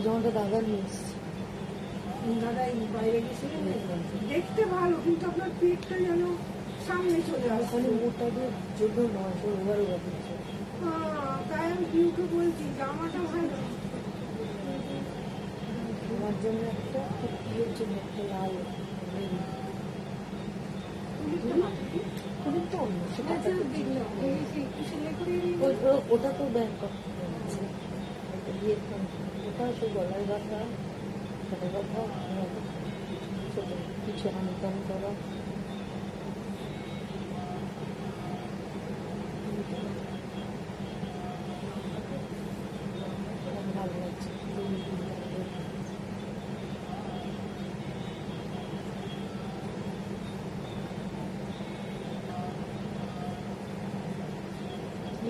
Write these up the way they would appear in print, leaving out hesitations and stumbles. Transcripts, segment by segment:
জামাটা দাদা নিয়ে এসছে। দাদা এই বাইরে গেছিলেন, দেখতে ভালো কিন্তু আপনার পেটটা যেন সামনে চলে আসে। খালি মোটাদের জন্য নয়, ওভার ওভার দিচ্ছে। তাই আমি পিউকে বলছি জামাটা ভালো। আমার জন্য একটা, পিউর জন্য একটা লাল খুবই তো অন্য, সেটা ওটা তো ব্যাংকক বিয়ের ওটা সে গলায় বাঁধা, সাথে বাঁধা, ছোট কিছু হানিকাম করা। ভালো লাগছে।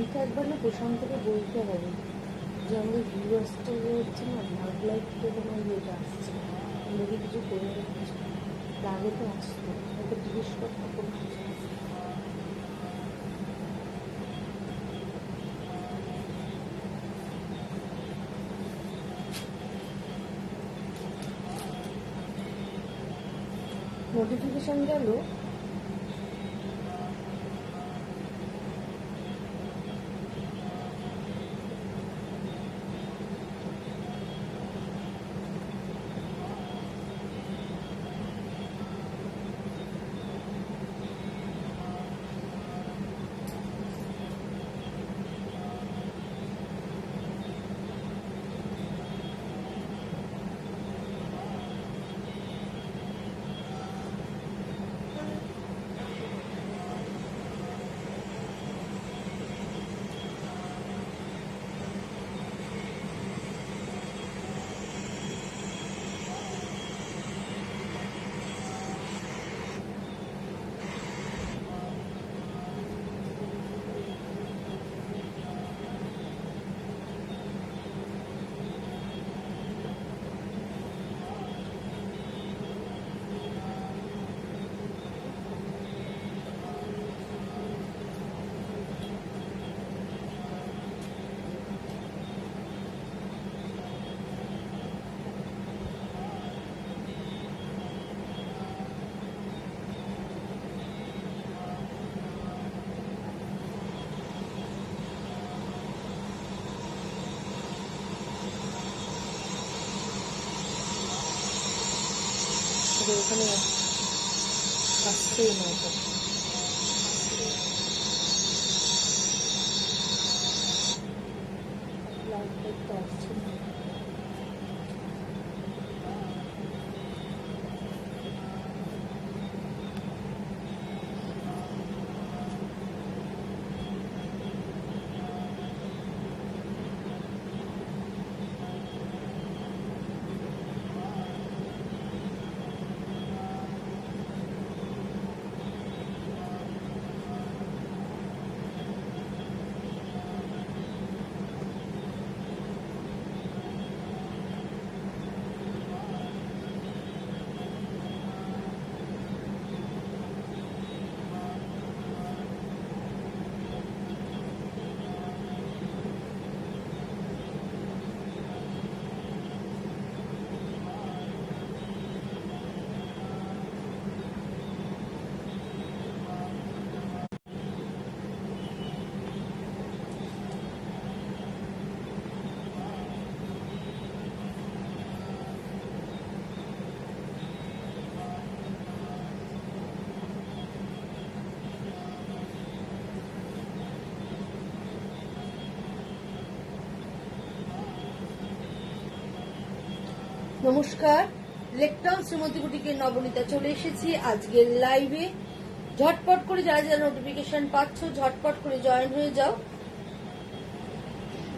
এটা একবার না প্রশান্তকে বলতে হবে যে আমাদের ভিউয়ার্সটা হচ্ছে না, লাভ লাইফ থেকে কোনো ইয়েটা আসছে, আমাকে কিছু করে রাখছে, আগে তো আসতো, ওকে জিজ্ঞেস করতে কোনো কিছু। নোটিফিকেশন গেল। ওখানে আসছেই না, ওটা লাইট তো আসছে না। নমস্কার, লেকটাউন শ্রীমতী বুটিকের নবনীতা চলে এসেছি আজকের লাইভে। ঝটপট করে যারা যারা নোটিফিকেশন পাচ্ছ ঝটপট করে জয়েন হয়ে যাও।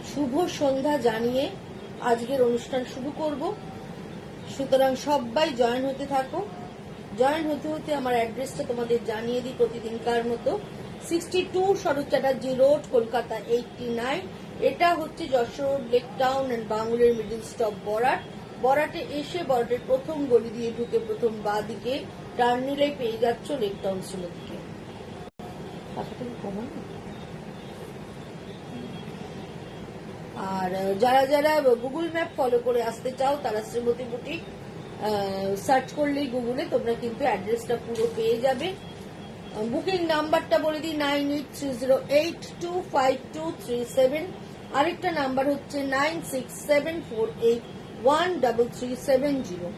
শুভ সন্ধ্যা জানিয়ে আজকের অনুষ্ঠান শুরু করব, সুতরাং সবাই জয়েন হতে থাকো। জয়েন হতে হতে আমার অ্যাড্রেসটা তোমাদের জানিয়ে দিই প্রতিদিনকার মতো। 62 শরৎ চ্যাটার্জি রোড, কলকাতা 89। এটা হচ্ছে যশোর লেকটাউন অ্যান্ড বাঙুরের মিডল স্টপ বরাট। বরাটে এসে বরাটের প্রথম গলি দিয়ে ঢুকে প্রথম বাঁ দিকে টার্ন নিলে পেয়ে যাচ্ছ লেকটাউন শ্রীমতীকে। আর যারা যারা গুগল ম্যাপ ফলো করে আসতে চাও তারা শ্রীমতী বুটিক সার্চ করলেই গুগলে তোমরা কিন্তু অ্যাড্রেসটা পুরো পেয়ে যাবে। বুকিং নাম্বারটা বলে দিই 9830825237, আরেকটা নাম্বার হচ্ছে 9674813370।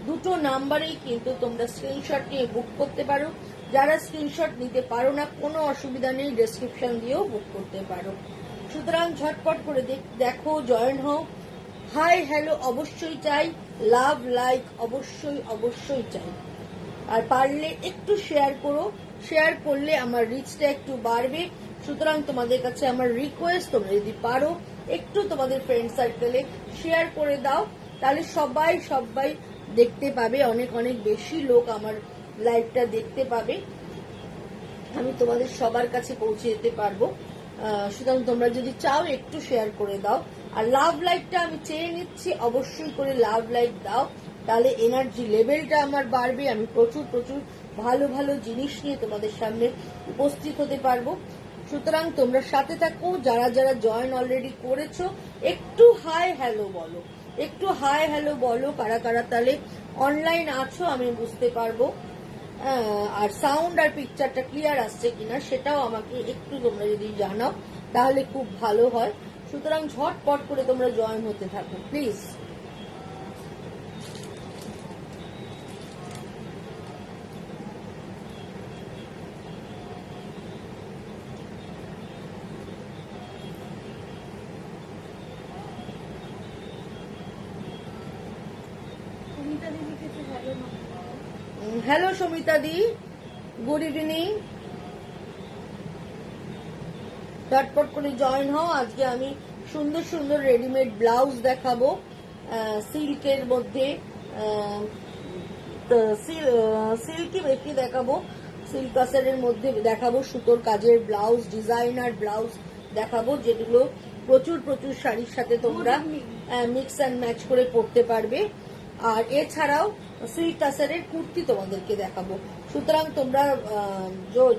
দুটো নাম্বারেই কিন্তু তোমরা স্ক্রিনশট নিয়ে বুক করতে পারো। যারা স্ক্রিনশট নিতে পারো না কোনো অসুবিধা নেই, ডেসক্রিপশন দিয়েও বুক করতে পারো। সুতরাং ঝটপট করে দেখো, জয়েন হও। হাই হ্যালো অবশ্যই চাই, লাভ লাইক অবশ্যই অবশ্যই চাই। আর পারলে একটু শেয়ার করো, শেয়ার করলে আমার রিচটা একটু বাড়বে। সুতরাং তোমাদের কাছে আমার রিকোয়েস্ট, তোমরা যদি পারো একটু তোমাদের ফ্রেন্ড সার্কেলে শেয়ার করে দাও, তাহলে সবাই সবাই দেখতে পাবে, অনেক অনেক বেশি লোক আমার লাইভটা দেখতে পাবে, আমি তোমাদের সবার কাছে পৌঁছে যেতে পারবো। সুতরাং তোমরা যদি চাও একটু শেয়ার করে দাও। আর লাভ লাইকটা আমি চেয়ে নিচ্ছি, অবশ্যই করে লাভ লাইক দাও, তাহলে এনার্জি লেভেলটা আমার বাড়বে, আমি প্রচুর প্রচুর ভালো ভালো জিনিস নিয়ে তোমাদের সামনে উপস্থিত হতে পারবো। সুতরাং তোমরা সাথে থাকো। যারা যারা জয়েন অলরেডি করেছো একটু হাই হ্যালো বলো, একটু হাই হ্যালো বলো, কারা কারা তাহলে অনলাইন আছো আমি বুঝতে পারবো। আর সাউন্ড আর পিকচারটা ক্লিয়ার আসছে কিনা সেটাও আমাকে একটু তোমরা যদি জানাও তাহলে খুব ভালো হয়। সুতরাং ঝটপট করে তোমরা জয়েন হতে থাকো please. Hello Samita the, good evening. ঝটপট করে জয়েন হও। আজকে আমি সুন্দর সুন্দর রেডিমেড ব্লাউজ দেখাবো, সিল্কের মধ্যে, সিল্কি বেশি দেখাবো, সিল্ক কাসারের মধ্যে দেখাবো, সুতোর কাজের ব্লাউজ, ডিজাইনার ব্লাউজ দেখাবো, যেগুলো প্রচুর প্রচুর শাড়ির সাথে তোমরা মিক্স অ্যান্ড ম্যাচ করে পরতে পারবে। আর এছাড়াও সিল্ক কাসারের কুর্তি তোমাদেরকে দেখাবো। সুতরাং তোমরা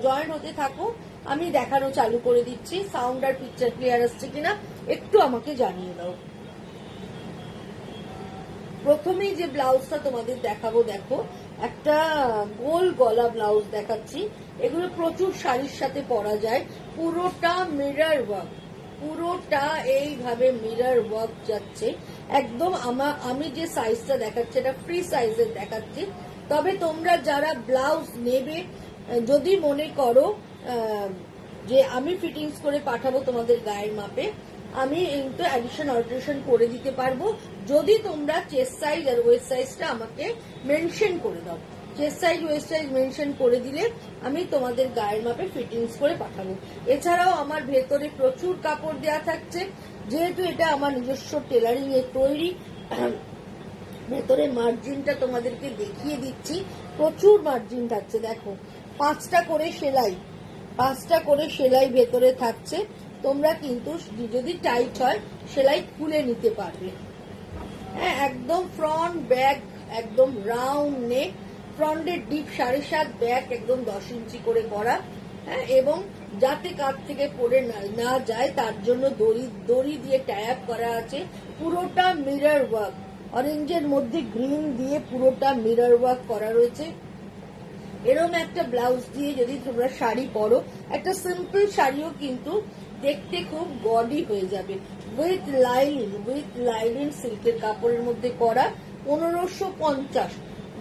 জয়েন হতে থাকো, আমি দেখানো চালু করে দিচ্ছি। সাউন্ড আর পিকচার ক্লিয়ার আসছে কিনা একটু আমাকে জানিয়ে দাও। প্রথমেই যে ব্লাউজটা তোমাদের দেখাবো, দেখো একটা গোল গলা ব্লাউজ দেখাচ্ছি। এগুলো প্রচুর শাড়ির সাথে পরা যায়, পুরোটা মিরর ওয়ার্ক, পুরোটা এইভাবে মিরর ওয়ার্ক যাচ্ছে একদম। আমি যে সাইজটা দেখাচ্ছি এটা ফ্রি সাইজের দেখাচ্ছি, তবে তোমরা যারা ব্লাউজ নেবে যদি মনে করো যে আমি ফিটিংস করে পাঠাবো তোমাদের গায়ের মাপে, আমি কিন্তু অ্যাডিশন অল্টারেশন করে দিতে পারবো, যদি তোমরা চেস্ট সাইজ আর ওয়েস্ট সাইজটা আমাকে মেনশন করে দাও। Chest size West size mention করে দিলে আমি তোমাদের গায়ের মাপে ফিটিংস করে পাঠাবো। এছাড়াও আমার ভেতরে প্রচুর কাপড় দেওয়া থাকছে, যেহেতু এটা আমার নিজস্ব টেলারিং এর তৈরি। ভেতরে মার্জিনটা তোমাদেরকে দেখিয়ে দিচ্ছি, প্রচুর মার্জিন থাকছে। দেখো 5টা করে সেলাই, 5টা করে সেলাই ভেতরে থাকছে। তোমরা কিন্তু যদি টাইট হয় সেলাই খুলে নিতে পারবে। হ্যাঁ, একদম ফ্রন্ট ব্যাক একদম রাউন্ড নেক, ফ্রন্টের ডিপ 7.5, ব্যাক একদম 10 ইঞ্চি করে করা। হ্যাঁ, এবং যাতে কাছ থেকে পড়ে না যায় তার জন্য দড়ি দিয়ে ট্যাপ করা আছে। পুরোটা মিরর ওয়ার্ক, অরেঞ্জের মধ্যে গ্রিন দিয়ে পুরোটা মিরর ওয়ার্ক করা রয়েছে। এরকম একটা ব্লাউজ দিয়ে যদি তোমরা শাড়ি পরো, একটা সিম্পল শাড়িও কিন্তু দেখতে খুব গডি হয়ে যাবে। উইথ লাইনিং সিল্কের কাপড়ের মধ্যে করা, 1550,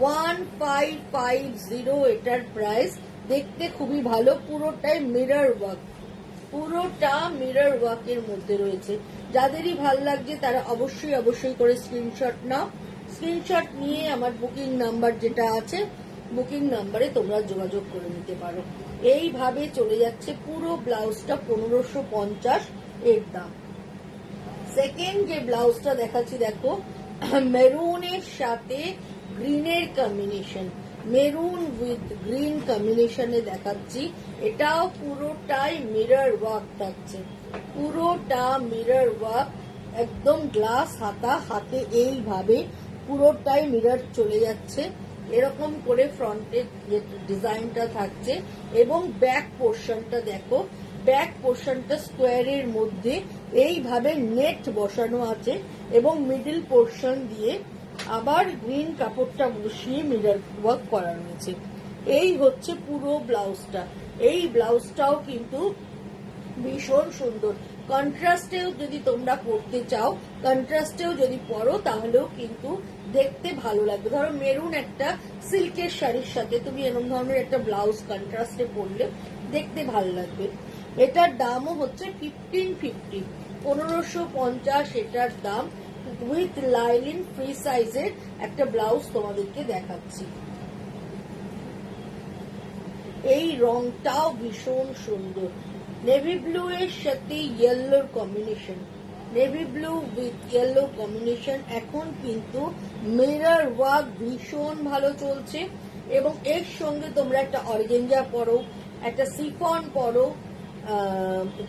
1550 এটার প্রাইস। দেখতে খুবই ভালো, পুরোটাই মিরর ওয়ার্ক, পুরোটা মিরর ওয়ার্কের মধ্যে রয়েছে। যাদেরই ভাল লাগছে তারা অবশ্যই অবশ্যই করে স্ক্রিনশট নাও। স্ক্রিনশট নিয়ে আমার বুকিং নাম্বার যেটা আছে, বুকিং নাম্বারে তোমরা যোগাযোগ করে নিতে পারো। এইভাবে চলে যাচ্ছে পুরো ব্লাউজটা 1550 এর দাম। সেকেন্ড যে ব্লাউজটা দেখাচ্ছি, দেখো মেরুনের সাথে গ্রিনের কম্বিনেশন, মেরুন উইথ গ্রিন কম্বিনেশনে দেখাচ্ছি। এটাও পুরোটাই মিরর ওয়ার্ক থাকছে, পুরোটা মিরর ওয়ার্ক, একদম গ্লাস হাতা, হাতে এইভাবে পুরোটাই মিরর চলে যাচ্ছে। এরকম করে ফ্রন্টের যে ডিজাইনটা থাকছে এবং ব্যাক পোর্শনটা দেখো, ব্যাক পোর্শনটা স্কোয়ারের মধ্যে এইভাবে নেট বসানো আছে এবং মিডল পোর্শন দিয়ে আবার গ্রিন কাপড়টা বসিয়ে মিরর ওয়ার্ক করা রয়েছে। এই হচ্ছে পুরো ব্লাউজটা। এই ব্লাউজটাও কিন্তু ভীষণ সুন্দর। কন্ট্রাস্টেও যদি তোমরা পরতে চাও, কন্ট্রাস্টেও যদি পরো তাহলেও কিন্তু দেখতে ভালো লাগবে। ধরো মেরুন একটা সিল্কের শাড়ির সাথে তুমি এরকম ধরনের একটা ব্লাউজ কন্ট্রাস্টে পরলে দেখতে ভালো লাগবে। এটার দামও হচ্ছে 1550, 1550 এটার দাম। উইথ লাইলিন ফ্রি সাইজের একটা ব্লাউজ তোমাদেরকে দেখাচ্ছি। এই রংটাও ভীষণ সুন্দর, নেভি ব্লু এর সাথে ইয়েলোর combination, navy blue with yellow combination. এখন কিন্তু মিরর ওয়ার্ক ভীষণ ভালো চলছে এবং এর সঙ্গে তোমরা একটা অর্গানজা পরো, একটা সিফন পরো,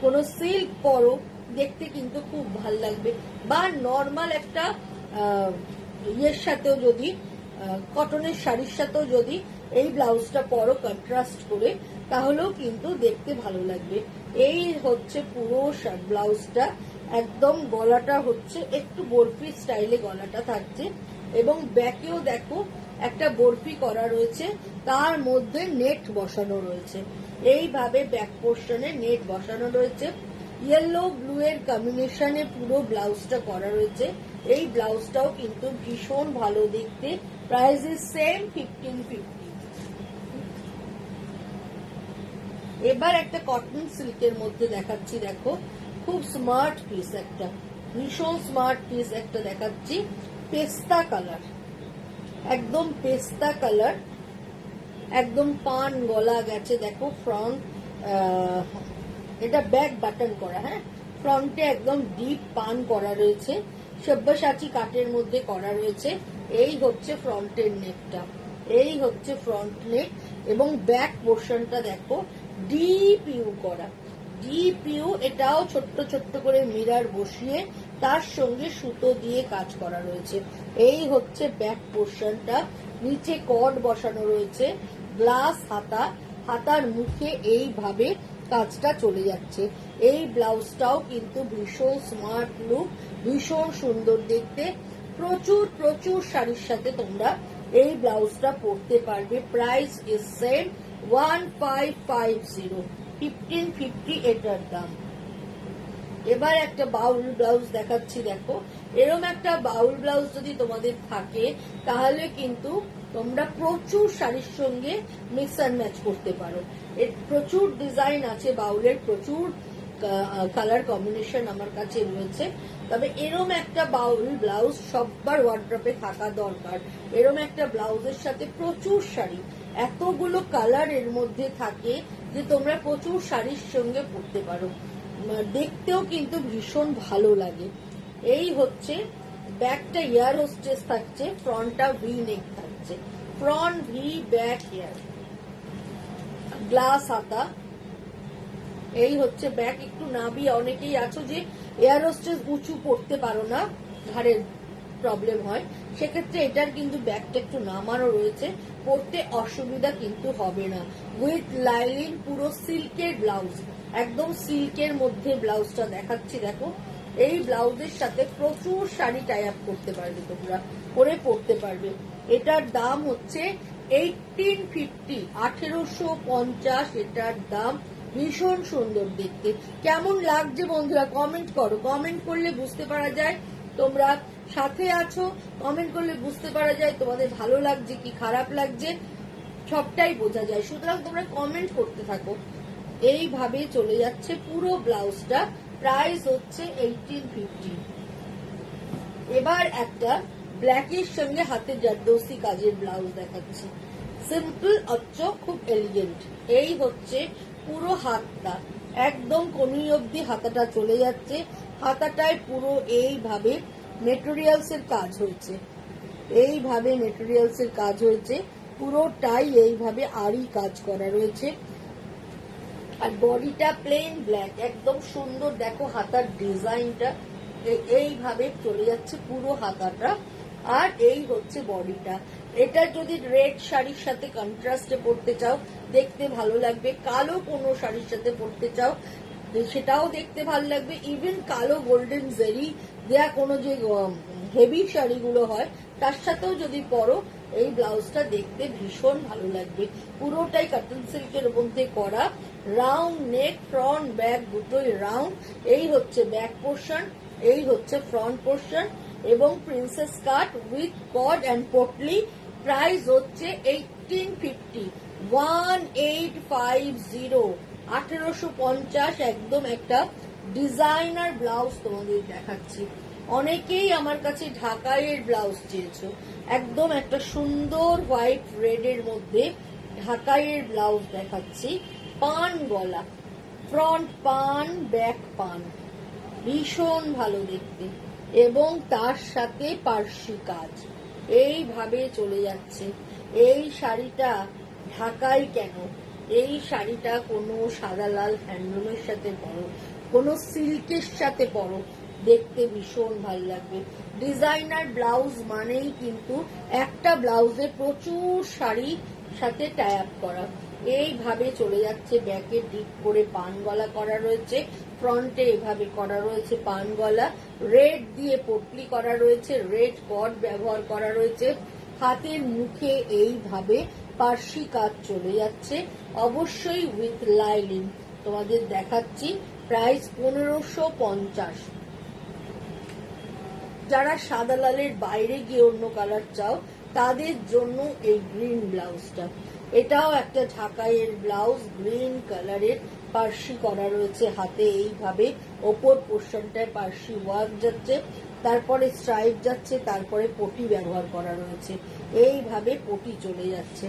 কোনো সিল্ক পরো, দেখতে কিন্তু খুব ভাল লাগবে। বা নর্মাল একটা ইয়ের সাথেও যদি কটনের শাড়ির সাথেও যদি এই ব্লাউজটা পরো কন্ট্রাস্ট করে, তাহলেও কিন্তু দেখতে ভালো লাগবে। এই হচ্ছে পুরো ব্লাউজটা। একদম গলাটা হচ্ছে একটু বরফি স্টাইলে গলাটা থাকছে এবং ব্যাকেও দেখো একটা বরফি করা রয়েছে, তার মধ্যে নেট বসানো রয়েছে। এইভাবে ব্যাক পোর্শনে নেট বসানো রয়েছে। ইয়েলো ব্লু এর কম্বিনেশনে পুরো ব্লাউজটা করা রয়েছে। এই ব্লাউজটাও কিন্তু ভীষণ ভালো দেখতে। Price is same 1550। এবার একটা কটন সিল্কের মধ্যে দেখাচ্ছি, দেখো খুব স্মার্ট পিস একটা, ভীষণ স্মার্ট পিস একটা দেখাচ্ছি। পেস্তা কালার, একদম পেস্তা কালার, একদম পান গলা গেছে। দেখো ফ্রন্ট, এটা ব্যাক বাটন করা, হ্যাঁ ফ্রন্টে একদম ডিপ পান করা রয়েছে, সব্যসাচী কাটের মধ্যে করা রয়েছে। এই হচ্ছে ফ্রন্টের নেকটা, এই হচ্ছে ফ্রন্ট নেক এবং ব্যাক পোর্শনটা দেখো ডিপ ইউ করা, ডিপ ইউ। এটাও ছোট্ট ছোট্ট করে মিরর বসিয়ে তার সঙ্গে সুতো দিয়ে কাজ করা রয়েছে। এই হচ্ছে ব্যাক পোর্শনটা। নিচে কর্ড বসানো রয়েছে, গ্লাস হাতা, হাতার মুখে এইভাবে কাজটা চলে যাচ্ছে। এই ব্লাউজটাও কিন্তু ভীষণ স্মার্ট লুক, ভীষণ সুন্দর দেখতে। প্রচুর প্রচুর শাড়ির সাথে তোমরা এই ব্লাউজটা পরতে পারবে। প্রাইস ইজ সেম 1550, 1550 এটার দাম। এবার একটা বাউল ব্লাউজ দেখাচ্ছি, দেখো এরকম একটা বাউল ব্লাউজ যদি তোমাদের থাকে তাহলে কিন্তু তোমরা প্রচুর শাড়ির সঙ্গে মিক্স অ্যান্ড ম্যাচ করতে পারো। এর প্রচুর ডিজাইন আছে বাউলের, প্রচুর কালার কম্বিনেশন আমার কাছে রয়েছে। তবে এরম একটা বাউল ব্লাউজ সবার ওয়ার্ড্রপে থাকা দরকার। এরম একটা ব্লাউজের সাথে প্রচুর শাড়ি, এতগুলো কালার এর মধ্যে থাকে যে তোমরা প্রচুর শাড়ির সঙ্গে পরতে পারো, দেখতেও কিন্তু ভীষণ ভালো লাগে। এই হচ্ছে ব্যাকটা ইয়ার হোস্টেস থাকছে, ফ্রন্টটা ভি নেক থাকছে, ফ্রন্ট ভি ব্যাক ইয়ার, গ্লাস হাতা। এই হচ্ছে ব্যাক। একটু নাবি, অনেকেই আছো যে এয়ার হোস্টেস উঁচু পড়তে পারো না, ঘাড়ের প্রবলেম হয়, সেক্ষেত্রে এটার কিন্তু ব্যাকটা একটু নামানো রয়েছে, পরতে অসুবিধা কিন্তু হবে না। উইথ লাইলিন, পুরো সিল্কের ব্লাউজ, একদম সিল্কের মধ্যে ব্লাউজটা দেখাচ্ছি। দেখো এই ব্লাউজের সাথে প্রচুর শাড়ি টাই আপ করতে পারবে, তোমরা পরে পরতে পারবে। এটার দাম হচ্ছে 1850, 1850 এটার দাম। ভীষণ সুন্দর দেখতে। কেমন লাগছে বন্ধুরা কমেন্ট করো, কমেন্ট করলে বুঝতে পারা যায় তোমরা সাথে আছো, কমেন্ট করলে বুঝতে পারা যায় তোমাদের ভালো লাগছে কি খারাপ লাগছে, সবটাই বোঝা যায়। সুতরাং তোমরা কমেন্ট করতে থাকো। এইভাবে চলে যাচ্ছে পুরো ব্লাউজটা। প্রাইস হচ্ছে 1850। এবার একটা ব্ল্যাকের সঙ্গে হাতে জারদৌসি কাজের ব্লাউজ দেখাচ্ছি। সিম্পল অথচ খুব এলিগেন্ট। এই হচ্ছে পুরো হাতটা, একদম কোনি অবধি হাতাটা চলে যাচ্ছে। হাতাটায় পুরো এইভাবে মেটেরিয়ালস এর কাজ হয়েছে, এইভাবে মেটেরিয়ালস এর কাজ হয়েছে, পুরোটাই এইভাবে আড়ি কাজ করা রয়েছে। আর বডিটা প্লেন ব্ল্যাক, একদম সুন্দর। দেখো হাতার ডিজাইনটা এইভাবে চলে যাচ্ছে পুরো হাতাটা। আর এই হচ্ছে বডিটা। এটা যদি রেড শাড়ির সাথে কন্ট্রাস্টে পরতে চাও দেখতে ভালো লাগবে, কালো কোনো শাড়ির সাথে পরতে চাও সেটাও দেখতে ভালো লাগবে। ইভেন কালো গোল্ডেন জেরি দেয়া কোনো যে হেভি শাড়িগুলো হয় তার সাথেও যদি পরো এই ব্লাউজটা দেখতে ভীষণ ভালো লাগবে। পুরোটাই কটন সিল্কের মধ্যে করা, রাউন্ড নেক, ফ্রন্ট ব্যাক দুটোই রাউন্ড। এই হচ্ছে ব্যাক পোর্শন, এই হচ্ছে ফ্রন্ট পোর্শন এবং princess cut with cord and potli. Price হচ্ছে 1850, 1850, 1850। একদম একটা ডিজাইনার ব্লাউজ তোমাদের দেখাচ্ছি। অনেকেই আমার কাছে ঢাকাইয়ের ব্লাউজ চেয়েছো, একদম একটা সুন্দর হোয়াইট রেড এর মধ্যে ঢাকাইয়ের ব্লাউজ দেখাচ্ছি। পান গলা, ফ্রন্ট পান, ব্যাক পান, ভীষণ ভালো দেখতে এবং তার সাথে পার্সি কাজ এইভাবে চলে যাচ্ছে। এই শাড়িটা ঢাকাই কেন, এই শাড়িটা কোনো সাদা লাল হ্যান্ডলুমের সাথে পরো, কোনো সিল্কের সাথে পরো, দেখতে ভীষণ ভালো লাগবে। ডিজাইনার ব্লাউজ মানেই কিন্তু একটা ব্লাউজে প্রচুর শাড়ি সাথে টাই আপ করা। এইভাবে চলে যাচ্ছে, ব্যাকে ডিপ করে পান গলা করা রয়েছে, ফ্রন্টে এভাবে করা রয়েছে পান গলা, রেড দিয়ে পটলি করা রয়েছে, রেড কট ব্যবহার করা রয়েছে, হাতের মুখে এইভাবে পার্সি কাজ চলে যাচ্ছে, অবশ্যই উইথ লাইলিং। তোমাদের দেখাচ্ছি, প্রাইস 1550। যারা সাদা লালের বাইরে গিয়ে অন্য কালার চাও তাদের জন্য এই গ্রিন ব্লাউজটা, এটাও একটা ঢাকাইয়ের ব্লাউজ, গ্রিন কালারের পার্সি করা রয়েছে হাতে, এইভাবে ওপর পোর্শনটায় পার্সি ওয়ার্ক যাচ্ছে, তারপরে স্ট্রাইপ যাচ্ছে, তারপরে পটি ব্যবহার করা রয়েছে, এইভাবে পটি চলে যাচ্ছে।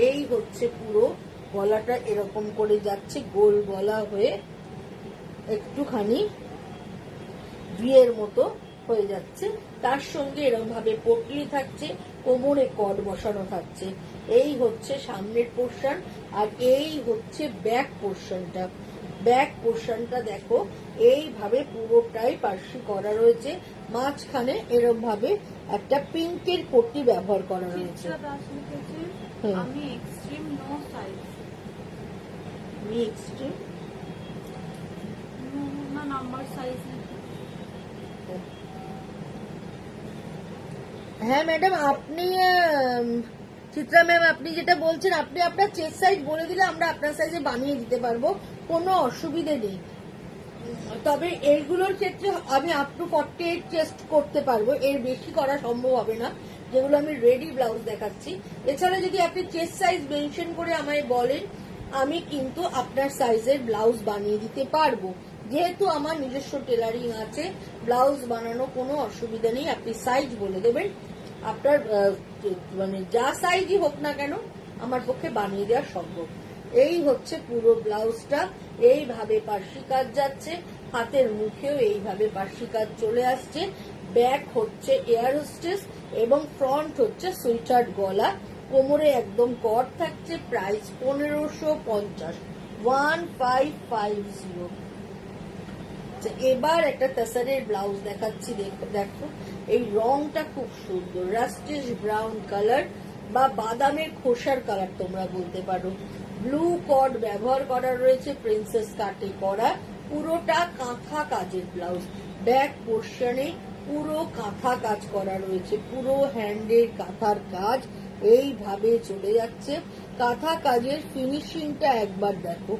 এই হচ্ছে পুরো গলাটা এরকম করে যাচ্ছে, গোল গলা হয়ে একটুখানি ভিয়ের মতো হয়ে যাচ্ছে, তার সঙ্গে এরকম ভাবে পটলি থাকছে, কোমরে কট বসানো থাকছে। এই হচ্ছে সামনের পোর্শন আর এই হচ্ছে ব্যাক পোর্শনটা। ব্যাক পোর্শনটা দেখো, এইভাবে পুরোটাই পার্সি করা রয়েছে, মাঝখানে এরকম ভাবে একটা পিঙ্কের পট্টি ব্যবহার করা রয়েছে। আমি এক্সট্রিম নো সাইজ, আমি এক্সট্রিম না নাম্বার সাইজ। হ্যাঁ ম্যাডাম, আপনি চিত্রা ম্যাম আপনি যেটা বলছেন, আপনি আপনার চেস্ট সাইজ বলে দিলে আমরা আপনার সাইজে বানিয়ে দিতে পারবো, কোনো অসুবিধে নেই। তবে এইগুলোর ক্ষেত্রে আমি আপ টু 48 চেস্ট করতে পারবো, এর বেশি করা সম্ভব হবে না, যেগুলো আমি রেডি ব্লাউজ দেখাচ্ছি। এছাড়া যদি আপনি চেস্ট সাইজ মেনশন করে আমায় বলেন, আমি কিন্তু আপনার সাইজের ব্লাউজ বানিয়ে দিতে পারবো। যেহেতু আমার নিজস্ব টেলারিং আছে, ব্লাউজ বানানো কোনো অসুবিধা নেই। আপনি সাইজ বলে দেবেন, আপনার মানে যা সাইজই হোক না কেন আমার পক্ষে বানিয়ে দেওয়া সম্ভব। এই হচ্ছে পুরো ব্লাউজটা, এইভাবে পার্সি কাজ যাচ্ছে, হাতের মুখেও এইভাবে পার্সি কাজ চলে আসছে। ব্যাক হচ্ছে এয়ার হোস্টেস এবং ফ্রন্ট হচ্ছে সুইটার্ড গলা, কোমরে একদম কট থাকছে। প্রাইস 1550, 1550। এবার একটা তাসারের ব্লাউজ দেখাচ্ছি, দেখো এই রংটা খুব সুন্দর, রাস্টিশ ব্রাউন কালার বা বাদামের খোসার কালার তোমরা বলতে পারো। ব্লু কট ব্যবহার করা রয়েছে, প্রিন্সেস কাটে করা, পুরোটা কাঁথা কাজের ব্লাউজ। ব্যাক পোর্শনে পুরো কাঁথা কাজ করা রয়েছে, পুরো হ্যান্ডের কাঁথার কাজ এইভাবে চলে যাচ্ছে। কাঁথা কাজের ফিনিশিংটা একবার দেখো,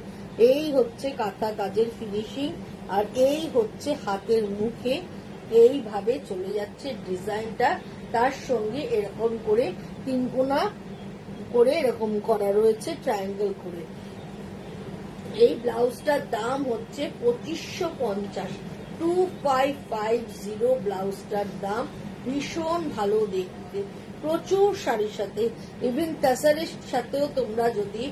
এই হচ্ছে কাঁথা কাজের ফিনিশিং, আর এই হচ্ছে হাতের মুখে এইভাবে চলে যাচ্ছে ডিজাইনটা। তার সঙ্গে এরকম করে তিনকোনা করে এরকম করা রয়েছে ট্রায়াঙ্গেল করে। এই ব্লাউজটার দাম হচ্ছে 2550, 2550 ব্লাউজটার দাম। ভীষণ ভালো দেখতে, প্রচুর শাড়ির সাথে, ইভেন তাসারের সাথেও তোমরা যদি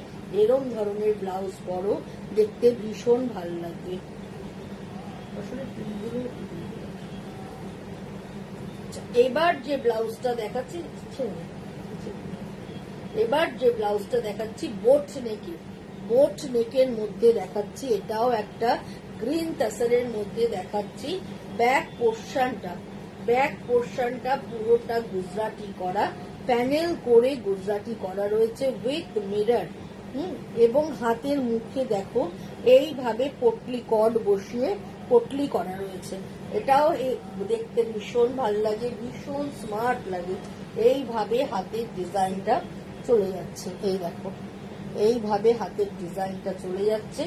এরম ধরনের ব্লাউজ পরো দেখতে ভীষণ ভালো লাগবে। এবার যে ব্লাউজটা দেখাচ্ছি, বোট নেকে, বোট নেকের মধ্যে দেখাচ্ছি, এটাও একটা গ্রিন তাসারের মধ্যে দেখাচ্ছি। ব্যাক পোর্শনটা পুরোটা গুজরাটি করা, প্যানেল করে গুজরাটি করা রয়েছে উইথ মিরর। এবং হাতের মুখে দেখো এইভাবে পটলি কট বসিয়ে পটলি করা রয়েছে। এটাও দেখতে ভীষণ ভালো লাগে, ভীষণ স্মার্ট লাগে। এইভাবে হাতের ডিজাইনটা চলে যাচ্ছে, এই দেখো এইভাবে হাতের ডিজাইনটা চলে যাচ্ছে।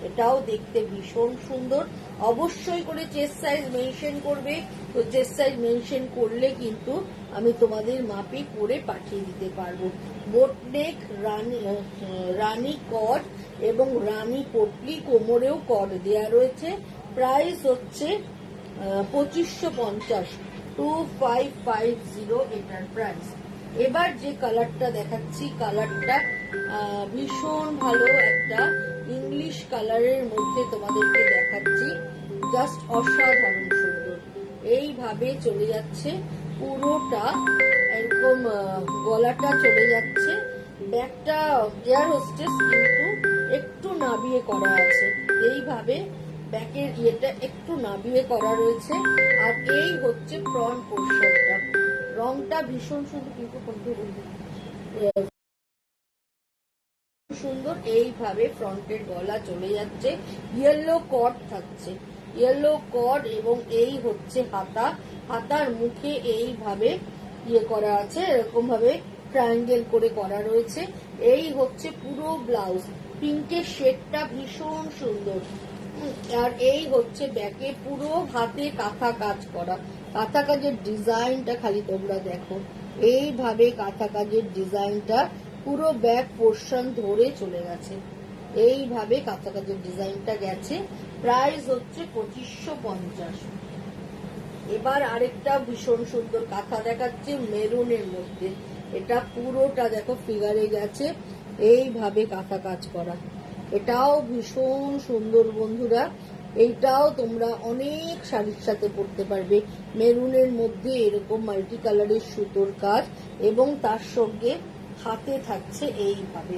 এটাও দেখতে ভীষণ সুন্দর। অবশ্যই করে চেস্ট সাইজ মেনশন করবে, তো চেস্ট সাইজ মেনশন করলে কিন্তু আমি তোমাদের মাপে করে পাঠিয়ে দিতে পারবো। বোটনেক, রানী কট এবং রানী পটলি, কোমরেও কট দেয়া রয়েছে। প্রাইস হচ্ছে 2550, 2550 এটার প্রাইস। এবার যে কালারটা দেখাচ্ছি, কালারটা ভীষণ ভালো একটা ইংলিশ কালারের মধ্যে তোমাদেরকে দেখাচ্ছি, জাস্ট অসাধারণ সুন্দর। এইভাবে চলে যাচ্ছে পুরোটা, একদম গলাটা চলে যাচ্ছে। ব্যাগটা এয়ার হোস্টেস কিন্তু একটু নাবিয়ে করা আছে, এইভাবে ব্যাকের ইয়েটা একটু নাবিয়ে করা রয়েছে। আর এই হচ্ছে ফ্রন্ট পোর্শনটা, রংটা ভীষণ সুন্দর, কিন্তু সুন্দর। এইভাবে ফ্রন্টের গলা চলে যাচ্ছে, ইয়েলো কট থাকছে, ইয়েলো কট, এবং এই হচ্ছে হাতা, হাতার মুখে এইভাবে ইয়ে করা আছে, এরকম ভাবে ট্রায়াঙ্গেল করে করা রয়েছে। এই হচ্ছে পুরো ব্লাউজ, পিঙ্কের শেডটা ভীষণ সুন্দর। আর এই হচ্ছে ব্যাকে পুরো হাতে কাঁথা কাজ করা, কাঁথা কাজের ডিজাইনটা খালি তোমরা দেখো, এইভাবে কাঁথা কাজের ডিজাইনটা পুরো ব্যাক পোর্শন ধরে চলে গেছে। এইভাবে কাঁথা কাজের ডিজাইনটা গেছে। প্রাইস হচ্ছে 2550। এবার আরেকটা ভীষণ সুন্দর কাঁথা দেখাচ্ছে মেরুনের মধ্যে। এটা পুরোটা দেখো ফিগারে গেছে, এইভাবে কাঁথা কাজ করা। এটাও ভীষণ সুন্দর বন্ধুরা, এইটাও তোমরা অনেক শাড়ির সাথে পরতে পারবে। মেরুনের মধ্যে এরকম মাল্টি কালারের সুতোর কাজ, এবং তার সঙ্গে হাতে থাকছে এইভাবে।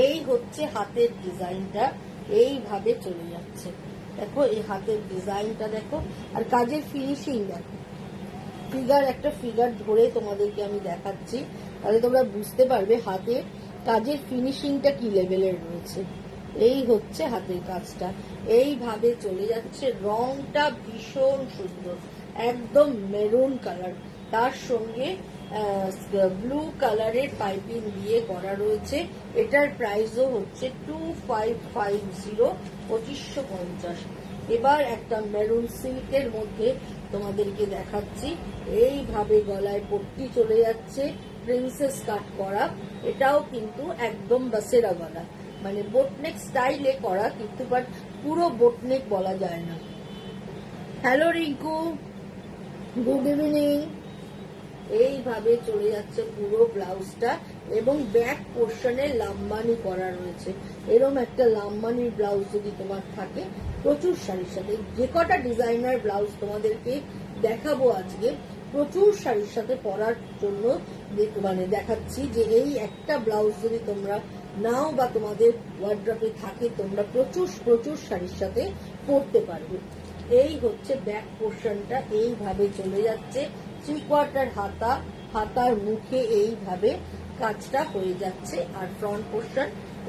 এই হচ্ছে হাতের ডিজাইনটা, এইভাবে চলে যাচ্ছে। দেখো এই হাতের ডিজাইনটা দেখো, আর কাজের ফিনিশিং দেখো। ফিগার, একটা ফিগার ধরে তোমাদেরকে আমি দেখাচ্ছি, তাহলে তোমরা বুঝতে পারবে হাতের কাজের ফিনিশিংটা কি লেভেলের রয়েছে। এই হচ্ছে হাতের কাজটা, এইভাবে চলে যাচ্ছে। রংটা ভীষণ সুন্দর, একদম মেরুন কালার, তার সঙ্গে ব্লু কালারের পাইপিং দিয়ে করা রয়েছে। এটার প্রাইসও হচ্ছে 2550, 2550। এবার একটা মেরুন সিল্কের মধ্যে তোমাদেরকে দেখাচ্ছি, এইভাবে গলায় পট্টি চলে যাচ্ছে, প্রিন্সেস কাট করা। এটাও কিন্তু একদম বাসেরা গলা, মানে বোটনেক স্টাইলে করা, কিন্তু বাট পুরো বোটনেক বলা যায় না। Hello Rinku, good evening. এইভাবে চলে যাচ্ছে পুরো ব্লাউজটা, এবং ব্যাক পোর্শনে লাম্বানি করা রয়েছে। এরকম একটা লাম্বানির ব্লাউজ যদি তোমার থাকে, প্রচুর শাড়ির সাথে, যে কটা ডিজাইনার ব্লাউজ তোমাদেরকে দেখাবো আজকে, প্রচুর শাড়ির সাথে পরার জন্য মানে দেখাচ্ছি, যে এই একটা ব্লাউজ যদি তোমরা নাও বা তোমাদের ওয়ার্ড্রপে থাকে, তোমরা প্রচুর প্রচুর শাড়ির সাথে পরতে পারবে। এই হচ্ছে ব্যাক পোর্শনটা, এইভাবে চলে যাচ্ছে। 3/4 হাতা, হাতার মুখে এইভাবে কাজটা হয়ে যাচ্ছে, আর ফ্রন্ট পোর্শন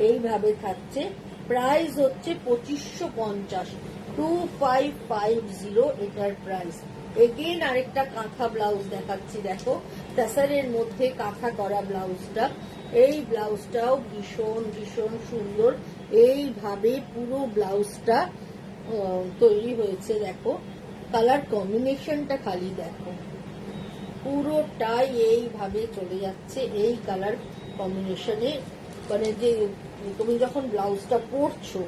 এইভাবে থাকছে। প্রাইস হচ্ছে 2550, 2550 এটার প্রাইস। এগেন আরেকটা কাঁথা ব্লাউজ দেখাচ্ছি, দেখো টাসারের মধ্যে কাঁথা করা ব্লাউজটা। এই ব্লাউজটাও ভীষণ ভীষণ সুন্দর, এইভাবে পুরো ব্লাউজটা তৈরি হয়েছে। দেখো কালার কম্বিনেশনটা খালি দেখো, পুরোটাই এইভাবে চলে যাচ্ছে এই কালার কম্বিনেশনে। মানে যে তুমি যখন ব্লাউজটা পরছো,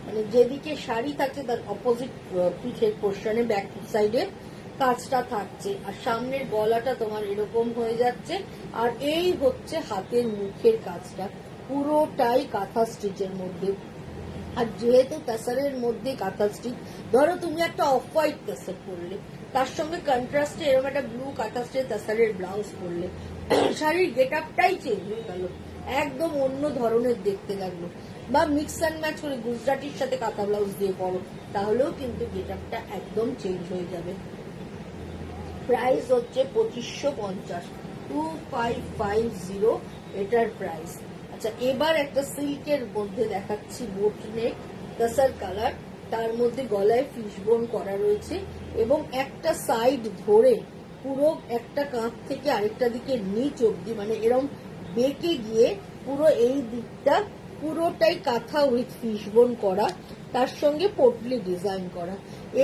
মানে যেদিকে শাড়ি থাকছে তার অপোজিট পিঠের পোর্শনে ব্যাক সাইডে কাজটা থাকছে, আর সামনের গলাটা তোমার এরকম হয়ে যাচ্ছে। আর এই হচ্ছে হাতের মুখের কাজটা, পুরোটাই কাঁথা স্টিচের মধ্যে। আর যেহেতু তাসারের মধ্যে কাঁথা স্টিচ, ধরো তুমি একটা অফ হোয়াইট তাসার পরলে, তার সঙ্গে কন্ট্রাস্টে এরকম একটা ব্লু কাঁথা স্টিচ তাসারের ব্লাউজ পরলে, শাড়ির গেট আপটাই চেঞ্জ হয়ে গেল, একদম অন্য ধরনের দেখতে লাগলো। বা মিক্স অ্যান্ড ম্যাচ করে গুজরাটির সাথে কাঁথা ব্লাউজ দিয়ে পরো, তাহলেও কিন্তু গেট আপটা একদম চেঞ্জ হয়ে যাবে। প্রাইস হচ্ছে 2550, 2550 এটার প্রাইস। আচ্ছা, এবার একটা সিল্কের মধ্যে দেখাচ্ছি, বোট নেক কাসার কালার, তার মধ্যে গলায় ফিশবোন করা রয়েছে এবং একটা সাইড ধরে পুরো একটা কাঁধ থেকে আরেকটা দিকে নিচ অব্দি, মানে এরকম বেঁকে গিয়ে পুরো এই দিকটা পুরোটাই কাঁথা উইথ ফিশবোন করা, তার সঙ্গে পোটলি ডিজাইন করা।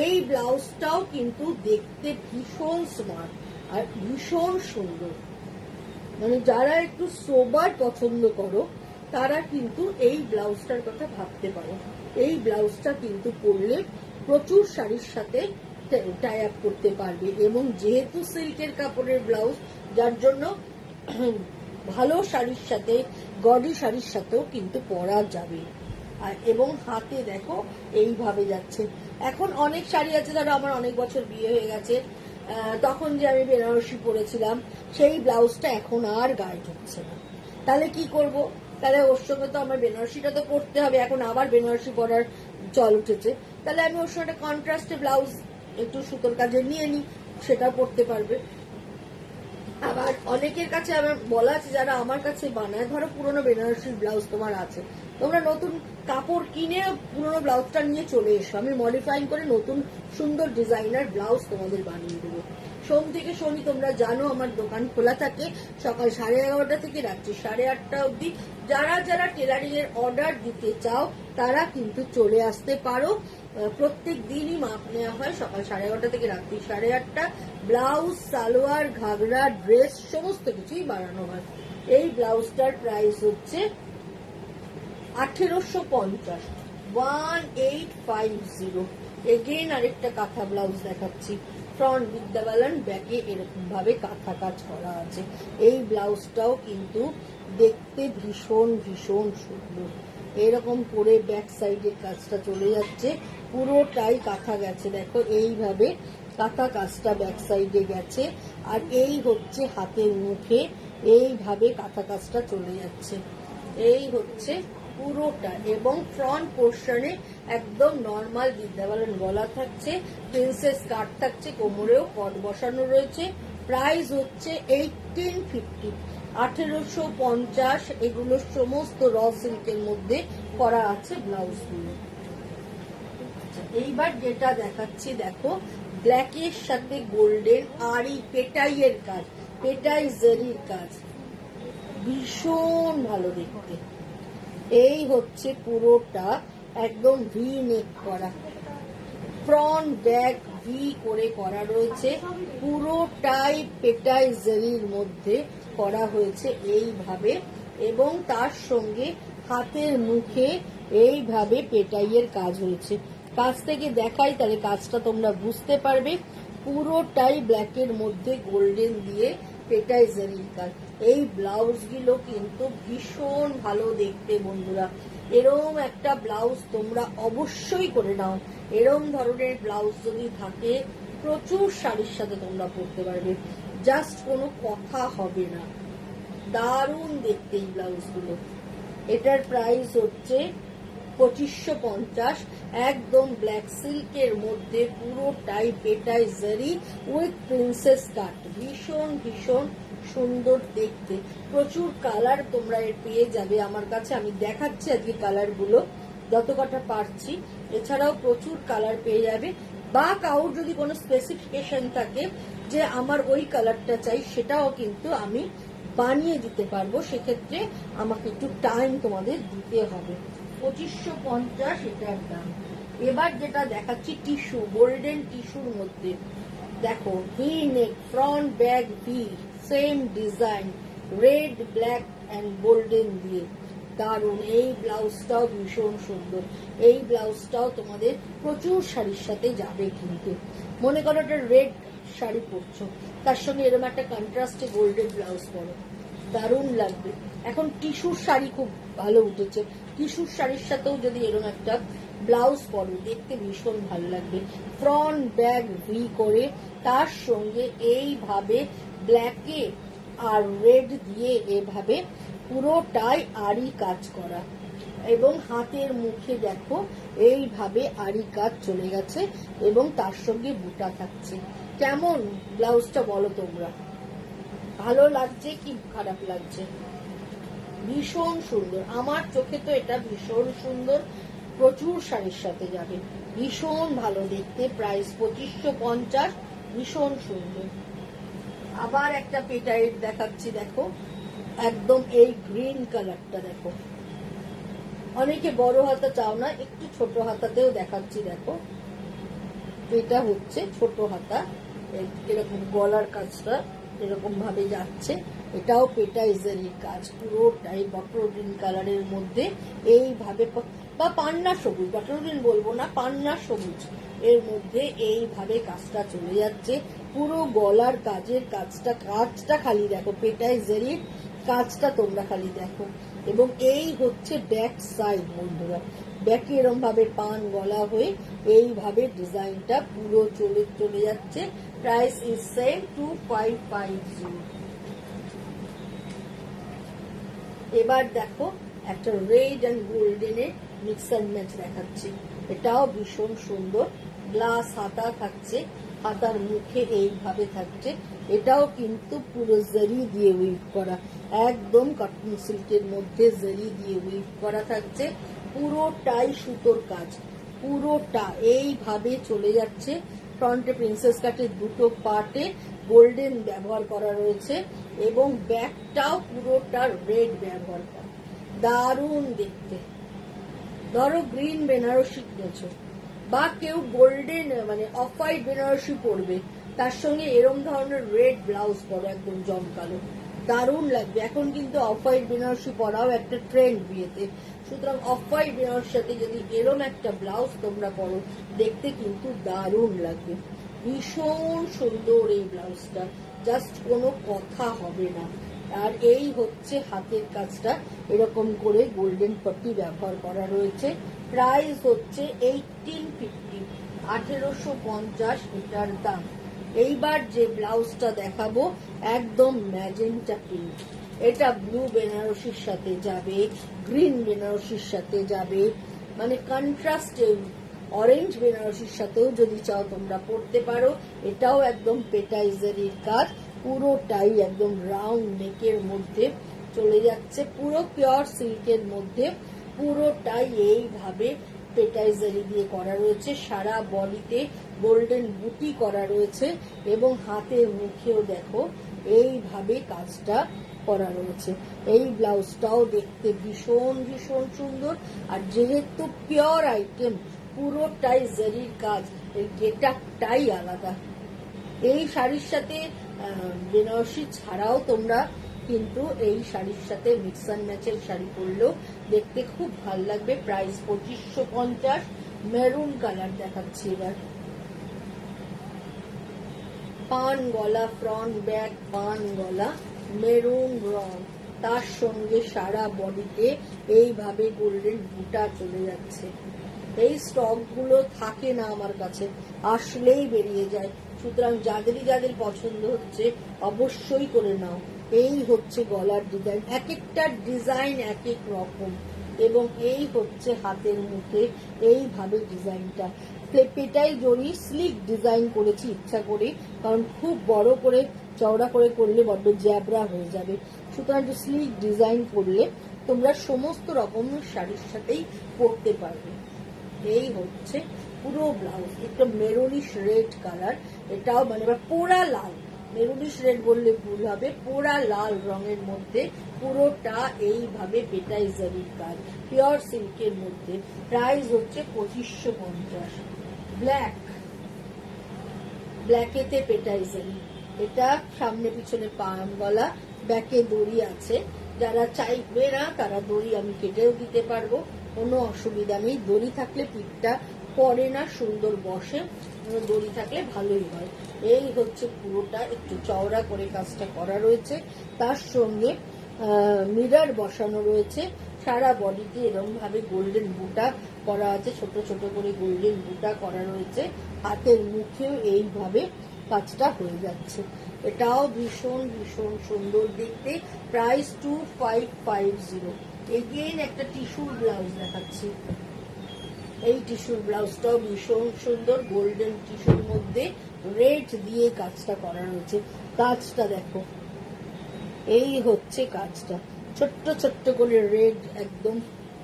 এই ব্লাউজটাও কিন্তু দেখতে ভীষণ স্মার্ট আর ভীষণ সুন্দর। মানে যারা একটু সোবার পছন্দ করো তারা কিন্তু এই ব্লাউজটার কথা ভাবতে পারো। এই ব্লাউজটা কিন্তু পরলে প্রচুর শাড়ির সাথে টাই আপ করতে পারবে এবং যেহেতু সিল্কের কাপড়ের ব্লাউজ, যার জন্য ভালো শাড়ির সাথে, গডি শাড়ির সাথেও কিন্তু পরা যাবে। আর এবং হাতে দেখো এইভাবে যাচ্ছে। এখন অনেক শাড়ি আছে, ধরো আমার অনেক বছর বিয়ে হয়ে গেছে, তখন যে আমি বেনারসি পরেছিলাম সেই ব্লাউজটা এখন আর গায়ে ঢুকছে না। তাহলে কি করব? তাহলে ওর সঙ্গে তো আমার বেনারসিটা তো পরতে হবে, এখন আবার বেনারসি পরার চল উঠেছে, তাহলে আমি ওর সঙ্গে কন্ট্রাস্টে ব্লাউজ একটু সুতোর কাজে নিয়ে নিই, সেটা পরতে পারবে। আবার অনেকের কাছে আমার বলা আছে, যারা আমার কাছে বানায়, ধরো পুরোনো বেনারসির ব্লাউজ তোমার আছে, তোমরা নতুন কাপড় কিনে পুরোনো ব্লাউজটা নিয়ে চলে এসো, আমি মডিফাইং করে নতুন সুন্দর ডিজাইনার ব্লাউজ তোমাদের বানিয়ে দেবো। সোম থেকে শনি তোমরা জানো আমার দোকান খোলা থাকে সকাল 11:30 থেকে রাত্রি 8:30 অবধি। যারা যারা টেলারিং এর অর্ডার দিতে চাও তারা কিন্তু চলে আসতে পারো। প্রত্যেক দিনই মাপ নেওয়া হয় সকাল 11:30 থেকে রাত্রি 8:30। ব্লাউজ, সালোয়ার, ঘাগরা, ড্রেস সমস্ত কিছুই বানানো হয়। এই ব্লাউজটার প্রাইস হচ্ছে 1850, 1850। এগেইন আরেকটা কাঁথা ব্লাউজ দেখাচ্ছি, ফ্রন্ট বিদ্যাবালান, ব্যাকে এরকম ভাবে কাঁথা কাজ করা আছে। এই ব্লাউজটাও কিন্তু দেখতে ভীষণ ভীষণ সুন্দর। এরকম করে ব্যাক সাইডের কাজটা চলে যাচ্ছে, পুরোটাই কাঁথা গেছে, দেখো এইভাবে কাঁথা কাজটা ব্যাক সাইডে গেছে। আর এই হচ্ছে হাতের মুখে এইভাবে কাঁথা কাজটা চলে যাচ্ছে, এই হচ্ছে পুরোটা। এবং ফ্রন্ট পোর্শনে একদম নর্মাল বিদ্যাবালান গলা থাকছে, প্রিন্সেস কাট থাকছে, কোমরেও কট বসানো রয়েছে। প্রাইস হচ্ছে 1850, 1850। এগুলো সমস্ত র সিল্কের মধ্যে করা আছে ব্লাউজগুলো। এইবার যেটা দেখাচ্ছি দেখো, ব্ল্যাকের সাথে গোল্ডেন আরি পেটাইয়ের কাজ, পেটাই জরির কাজ, ভীষণ ভালো দেখতে। এই হচ্ছে পুরোটা একদম ভি নেক করা, ফ্রন্ট ব্যাক ভি করে করা রয়েছে, পুরোটাই পেটাই জরির মধ্যে করা হয়েছে এইভাবে। এবং তার সঙ্গে হাতের মুখে এইভাবে পেটাইয়ের কাজ হয়েছে। কাছ থেকে দেখাই তাহলে কাজটা তোমরা বুঝতে পারবে। পুরোটাই ব্ল্যাকের মধ্যে গোল্ডেন দিয়ে পেটাই জরির কাজ। এই ব্লাউজগুলো কিন্তু ভীষণ ভালো দেখতে বন্ধুরা। এরম একটা ব্লাউজ তোমরা অবশ্যই করে নাও। এরম ধরনের ব্লাউজ যদি থাকে প্রচুর শাড়ির সাথে তোমরা পরতে পারবে, জাস্ট কোনো কথা হবে না। দারুণ দেখতে এই ব্লাউজগুলো। এটার প্রাইস হচ্ছে 2550, একদম ব্ল্যাক সিল্কের মধ্যে পুরোটাই পেটাই জরি উইথ প্রিন্সেস কাট, ভীষণ ভীষণ সুন্দর দেখতে। প্রচুর কালার তোমরা এর পেয়ে যাবে আমার কাছে, আমি দেখাচ্ছি আজকে কালারগুলো যত কটা পারছি। এছাড়াও প্রচুর কালার পেয়ে যাবে, বা কাউর যদি কোনো স্পেসিফিকেশন থাকে যে আমার ওই কালারটা চাই, সেটাও কিন্তু আমি বানিয়ে দিতে পারবো। সেক্ষেত্রে আমাকে একটু টাইম তোমাদের দিতে হবে। 2550 এটার দাম। এবার যেটা দেখাচ্ছি টিস্যু, গোল্ডেন টিস্যুর মধ্যে দেখো, V neck, front back V, same design, red, black and golden দিয়ে, দারুণ। এই ব্লাউজটাও ভীষণ সুন্দর। এই ব্লাউজটাও তোমাদের প্রচুর শাড়ির সাথে যাবে। কিন্তু মনে করো একটা রেড শাড়ি পরছো, তার সঙ্গে এরকম একটা কন্ট্রাস্টে গোল্ডেন ব্লাউজ পরো, দারুণ লাগবে। এখন টিস্যুর শাড়ি খুব ভালো উঠেছে, টিস্যুর শাড়ির সাথেও যদি এরকম একটা ব্লাউজ পরো দেখতে ভীষণ ভালো লাগবে। ফ্রন্ট ব্যাক ভি করে, তার সঙ্গে এইভাবে ব্ল্যাকে আর রেড দিয়ে এভাবে পুরোটাই আরি কাজ করা, এবং হাতের মুখে দেখো এইভাবে আরি কাজ চলে গেছে এবং তার সঙ্গে বুটা থাকছে। কেমন ব্লাউজটা বলো তোমরা, ভালো লাগছে কি খারাপ লাগছে? ভীষণ সুন্দর, আমার চোখে তো এটা ভীষণ সুন্দর, প্রচুর শাড়ির সাথে যাবে, ভীষণ ভালো দেখতে। প্রাইস 2550, ভীষণ সুন্দর। আবার একটা পেটাইট দেখাচ্ছি, দেখো একদম এই গ্রিন কালারটা দেখো। অনেকে বড় হাতা চাও না, একটু ছোট হাতাতেও দেখাচ্ছি, দেখো এটা হচ্ছে ছোট হাতা, এরকম গলার কাজটা এরকম ভাবে যাচ্ছে, এটাও পেটাইজারির কাজ, পুরোটাই বটল গ্রিন কালারের মধ্যে এইভাবে, বা পান্না সবুজ, বটল গ্রিন বলবো না, পান্না সবুজ এর মধ্যে এইভাবে কাজটা চলে যাচ্ছে। পুরো গলার কাজটা খালি দেখো, পেটাইজারির কাজটা তোমরা খালি দেখো। এবং এই হচ্ছে ব্যাক সাইড বন্ধুরা, ব্যাকে এরকম ভাবে পান গলা হয়ে এইভাবে ডিজাইনটা পুরো চলে যাচ্ছে। Price is same 2550। এবার দেখো একটা রেড অ্যান্ড গোল্ডেনের মিক্স অ্যান্ড ম্যাচ দেখাচ্ছি, এটাও ভীষণ সুন্দর। গ্লাস হাতা থাকছে, হাতার মুখে এইভাবে থাকছে, এটাও কিন্তু পুরো জরি দিয়ে উইভ করা, একদম কটন সিল্কের মধ্যে জরি দিয়ে উইভ করা থাকছে, পুরোটাই সুতোর কাজ, পুরোটা এইভাবে চলে যাচ্ছে। ফ্রন্টে প্রিন্সেস কাটের দুটো পার্টে গোল্ডেন ব্যবহার করা রয়েছে এবং ব্যাকটাও পুরোটা রেড ব্যবহার করা, দারুণ দেখতে। ধরো গ্রিন বেনারসি কিনেছো বা কেউ গোল্ডেন মানে অফ হোয়াইট বেনারসি পরবে, তার সঙ্গে এরম ধরনের রেড ব্লাউজ পরো, একদম জমকালো, দারুণ লাগবে। এখন কিন্তু অফ হোয়াইট বেনারসি পরাও একটা ট্রেন্ড বিয়েতে, সুতরাং অফ হোয়াইট বেনারসির সাথে যদি এরম একটা ব্লাউজ তোমরা পরো, দেখতে কিন্তু দারুণ লাগবে, ভীষণ সুন্দর এই ব্লাউজটা, জাস্ট কোনো কথা হবে না। আর এই হচ্ছে হাতের কাজটা, এরকম করে গোল্ডেন পট্টি ব্যবহার করা রয়েছে। প্রাইস হচ্ছে 1850, 1850 এটার দাম। এইবার যে ব্লাউজটা দেখাবো একদম ম্যাজেন্টা পিঙ্ক, এটা ব্লু বেনারসির সাথে যাবে, গ্রিন বেনারসির সাথে যাবে, মানে কন্ট্রাস্ট অরেঞ্জ বেনারসির সাথেও যদি চাও তোমরা পরতে পারো। এটাও একদম পেটাইজারির কাজ, পুরোটাই একদম রাউন্ড নেকের মধ্যে চলে যাচ্ছে, পুরো পিওর সিল্কের মধ্যে, পুরোটাই এইভাবে পেটাইজারি দিয়ে করা রয়েছে, সারা বডিতে গোল্ডেন বুটি করা রয়েছে এবং হাতের মুখেও দেখো এইভাবে কাজটা করা রয়েছে। এই ব্লাউজটাও দেখতে ভীষণ ভীষণ সুন্দর, আর যেহেতু পিওর আইটেম, পুরোটাই জারির কাজ, এই গেটআপটাই আলাদা। এই শাড়ির সাথে বেনারসি ছাড়াও তোমরা কিন্তু এই শাড়ির সাথে মিক্স অ্যান্ড ম্যাচের শাড়ি পরলেও দেখতে খুব ভালো লাগবে। প্রাইস 2550। মেরুন কালার দেখাচ্ছি এবার, পান গলা, ফ্রন্ট ব্যাক পান গলা, মেরুন রং, তার সঙ্গে সারা বডিতে এইভাবে গোল্ডেন বুটা চলে যাচ্ছে। এই স্টক গুলো থাকে না আমার কাছে, আসলেই বেরিয়ে যায়, সুতরাং যাদের পছন্দ হচ্ছে অবশ্যই করে নাও। এই হচ্ছে গলার ডিজাইন, এক একটা ডিজাইন এক এক রকম, এবং এই হচ্ছে হাতের মুখে এইভাবে ডিজাইনটা। পেটাই জড়ি স্লিক ডিজাইন করেছি ইচ্ছা করে, কারণ খুব বড় করে চওড়া করে করলে বড্ড জ্যাবরা হয়ে যাবে, সুতরাং একটু স্লিক ডিজাইন করলে তোমরা সমস্ত রকমের শাড়ির সাথেই পরতে পারবে। এই হচ্ছে পুরো ব্লাউজ, একটা মেরুনিশ রেড কালার, এটাও মানে পোড়া লাল, মেরুনিশ রেড বললে ভুল হবে, পোড়া লাল রঙের মধ্যে পুরোটা এইভাবে পেটাইজারির কাজ, পিওর সিল্কের মধ্যে। প্রাইস হচ্ছে 2550। ব্ল্যাকেতে পেটাইজারি, এটা সামনে পিছনে পাম গলা, ব্যাকে দড়ি আছে, যারা চাইবে না তারা দড়ি আমি কেটেও দিতে পারবো, কোনো অসুবিধা নেই। দড়ি থাকলে পিঠটা পরে না, সুন্দর বসে, দড়ি থাকলে ভালোই হয়। এই হচ্ছে পুরোটা একটু চওড়া করে কাজটা করা রয়েছে, তার সঙ্গে মিরর বসানো রয়েছে, সারা বডিতে এরকম ভাবে গোল্ডেন বুটা করা আছে, ছোট ছোট করে গোল্ডেন বুটা করা রয়েছে, হাতের মুখেও এইভাবে কাজটা হয়ে যাচ্ছে। এটাও ভীষণ ভীষণ সুন্দর দেখতে। প্রাইস 2550। এগেইন একটা টিস্যুর ব্লাউজ দেখাচ্ছি, এই টিস্যুর ব্লাউজটাও ভীষণ সুন্দর, গোল্ডেন টিস্যুর মধ্যে রেড দিয়ে কাজটা করা রয়েছে। কাজটা দেখো, এই হচ্ছে কাজটা, ছোট্ট ছোট্ট করে রেড একদম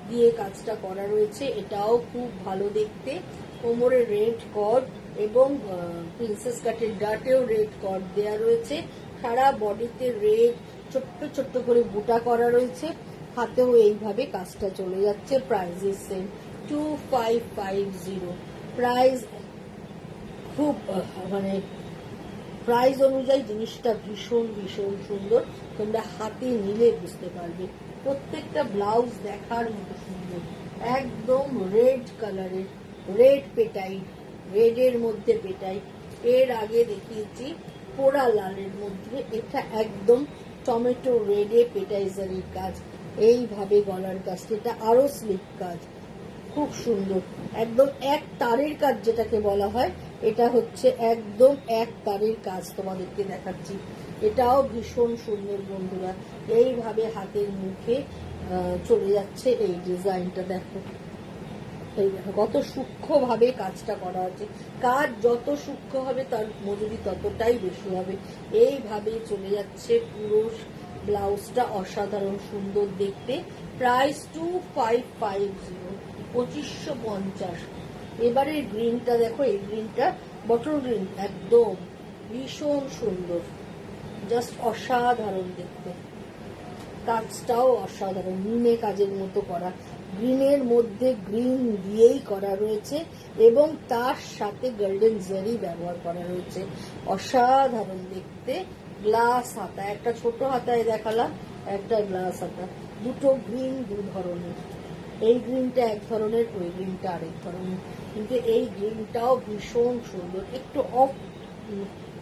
দিয়ে কাজটা করা রয়েছে, এটাও খুব ভালো দেখতে। কোমরে রেড কর্ড এবং প্রিন্সেস কাটের ডাটেও রেড কর্ড দেওয়া রয়েছে, সারা বডিতে রেড ছোট্ট ছোট্ট করে বুটা করা রয়েছে, হাতেও এইভাবে কাজটা চলে যাচ্ছে। প্রাইজের সেম 2550। প্রাইস খুব মানে প্রাইস অনুযায়ী জিনিসটা ভীষণ ভীষণ সুন্দর, তোমরা হাতে নিলে বুঝতে পারবে। প্রত্যেকটা ব্লাউজ দেখার মতো সুন্দর, একদম রেড কালারের, রেড পেটাইট, রেডের মধ্যে পেটাইট। এর আগে দেখিয়েছি পোড়া লালের মধ্যে, এটা একদম টমেটো রেডে পেটাইজারির কাজ, এইভাবে গলার কাজটা, এটা আরো স্লিপ কাজ, খুব সুন্দর, একদম এক তারের কাজ যেটাকে বলা হয়, এটা হচ্ছে একদম এক তারের কাজ তোমাদেরকে দেখাচ্ছি। এটাও ভীষণ সুন্দর বন্ধুরা, এইভাবে হাতের মুখে চলে যাচ্ছে এই ডিজাইনটা। দেখো এই দেখো কত সূক্ষ্মভাবে কাজটা করা আছে, কাজ যত সূক্ষ্ম হবে তার মজুরি ততটাই বেশি হবে। এইভাবে চলে যাচ্ছে পুরো ব্লাউজটা, অসাধারণ সুন্দর দেখতে। প্রাইস 2550, 2550। এবারে গ্রিনটা দেখো, এই গ্রিনটা বটল গ্রিন, একদম ভীষণ সুন্দর, জাস্ট অসাধারণ দেখতে, কাজটাও অসাধারণ, মিনে কাজের মতো করা, গ্রিনের মধ্যে গ্রিন দিয়েই করা রয়েছে এবং তার সাথে গোল্ডেন জারি ব্যবহার করা রয়েছে, অসাধারণ দেখতে। গ্লাস হাতা, একটা ছোট হাতায় দেখালাম, একটা গ্লাস হাতা, দুটো গ্রিন দু ধরনের, এই গ্রিনটা এক ধরনের, ওই গ্রিনটা আরেক ধরনের, কিন্তু এই গ্রিনটাও ভীষণ সুন্দর, একটু অফ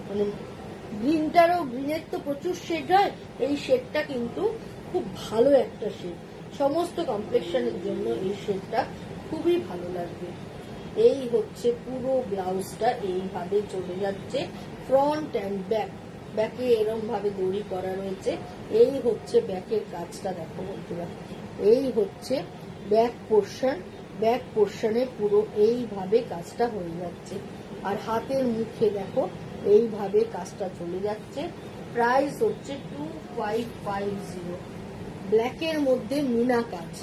মানে গ্রিনটারও, গ্রিনের তো প্রচুর শেড হয়, এই শেডটা কিন্তু খুব ভালো একটা শেড, সমস্ত কমপ্লেকশনের জন্য এই শেডটা খুবই ভালো লাগবে। এই হচ্ছে পুরো ব্লাউজটা, এইভাবে চলে যাচ্ছে ফ্রন্ট অ্যান্ড ব্যাক, ব্যাকে এরম ভাবে দড়ি করা রয়েছে। এই হচ্ছে ব্যাকের কাজটা, দেখো বন্ধুরা, এই হচ্ছে ব্যাক পোর্শন, ব্যাক পোর্শনে পুরো এইভাবে কাজটা হয়ে যাচ্ছে, আর হাতের মুখে দেখো এইভাবে কাজটা চলে যাচ্ছে। প্রাইস হচ্ছে 2550। ব্ল্যাকের মধ্যে মিনা কাজ,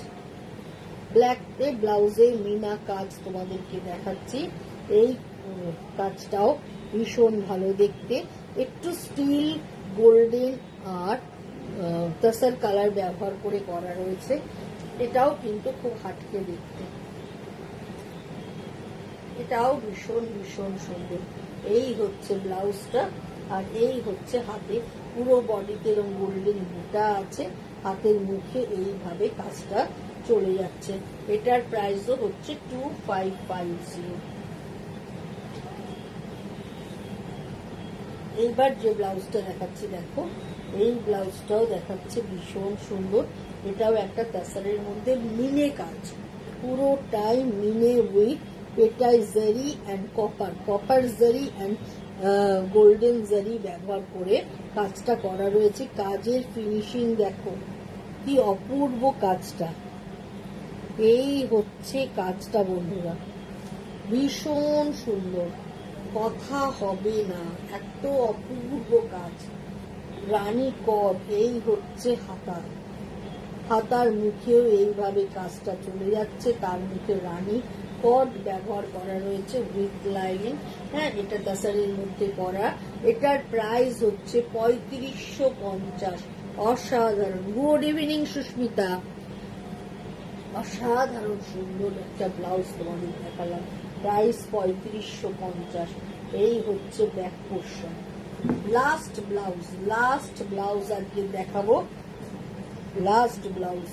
ব্ল্যাকে ব্লাউজে মিনা কাজ তোমাদেরকে দেখাচ্ছি, এই কাজটাও ভীষণ ভালো দেখতে, একটু স্টিল গোল্ডেন আর তাসার কালার ব্যবহার করে করা রয়েছে, এটাও কিন্তু খুব হাটকে দেখতে, এটাও ভীষণ ভীষণ সুন্দর। এই হচ্ছে ব্লাউজটা, আর এই হচ্ছে হাতে, পুরো বডিতে এরকম গোল্ডেন বুটা আছে, হাতের মুখে এইভাবে কাজটা চলে যাচ্ছে। এটার প্রাইসও হচ্ছে 2550। এইবার যে ব্লাউজটা দেখাচ্ছি দেখো, এই ব্লাউজটাও দেখাচ্ছে ভীষণ সুন্দর, এটাও একটা তাসারের মধ্যে মিনে কাজ, পুরোটাই মিনে উইথ পেটাই জারি অ্যান্ড কপার, কপার জারি অ্যান্ড গোল্ডেন জারি ব্যবহার করে কাজটা করা রয়েছে। কাজের ফিনিশিং দেখো কি অপূর্ব কাজটা, এই হচ্ছে কাজটা বন্ধুরা, ভীষণ সুন্দর, কথা হবে না, এত অপূর্ব কাজ। রানী কট, এই হচ্ছে হাতা, হাতার মুখেও এইভাবে কাজটা চলে যাচ্ছে, তার মুখে রানী কট ব্যবহার করা রয়েছে উইথ লাইনিং। হ্যাঁ, এটা তাসারের মধ্যে করা, এটার প্রাইস হচ্ছে 3550। অসাধারণ। গুড ইভিনিং সুস্মিতা, অসাধারণ সুন্দর একটা ব্লাউজ তোমাদের দেখালাম, প্রাইস 3550। এই হচ্ছে ব্যাক পোর্শন। লাস্ট ব্লাউজ আজকে দেখাবো, লাস্ট ব্লাউজ,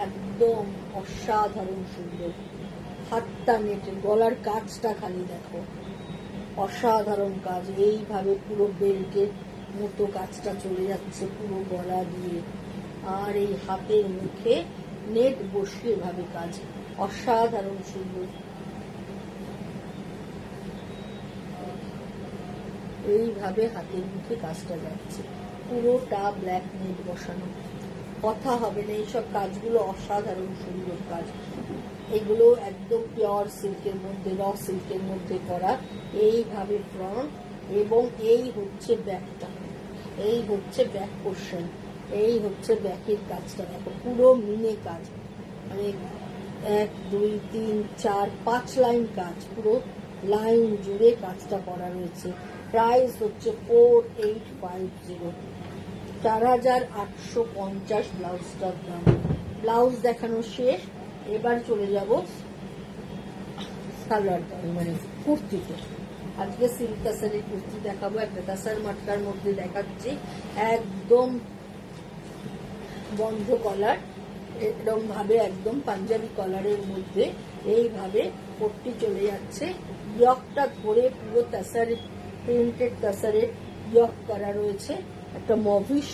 একদম অসাধারণ সুন্দর, হাতটা নেটে, গলার কাজটা খালি দেখো, অসাধারণ কাজ, এইভাবে পুরো বেল্টের মতো কাজটা চলে যাচ্ছে পুরো গলা দিয়ে, আর এই হাতের মুখে নেট বসিয়ে ভাবে কাজ, অসাধারণ সুন্দর। এইভাবে হাতের মুখে কাজটা যাচ্ছে, পুরোটা ব্ল্যাক নেট বসানো, কথা হবে না, এইসব কাজগুলো অসাধারণ সুন্দর কাজ, এগুলো একদম পিওর সিল্কের মধ্যে, র সিল্কের মধ্যে করা। এইভাবে ফ্রন্ট, এবং এই হচ্ছে ব্যাকটা, এই হচ্ছে ব্যাক পোর্শন, এই হচ্ছে ব্যাকের কাজটা দেখো, পুরো মিনে কাজ, মানে 1 2 3 4 5 লাইন কাজ, পুরো লাইন জুড়ে কাজটা করা রয়েছে। প্রাইস হচ্ছে 4850, 4850 ব্লাউজটার দাম। ব্লাউজ দেখানো শেষ, এবার চলে যাব সালোয়ার মানে কুর্তিতে। আজকে সিল্ক তাসারের কুর্তি দেখাবো, একটা তাসার মাটকার মধ্যে দেখাচ্ছি, একদম বন্ধ কলার, এরকম ভাবে একদম পাঞ্জাবি কলারের মধ্যে এইভাবে পট্টি চলে যাচ্ছে, ইয়কটা ধরে পুরো তাসারের প্রিন্টেড তাসারের ইয়ক করা রয়েছে, একটা মভিশ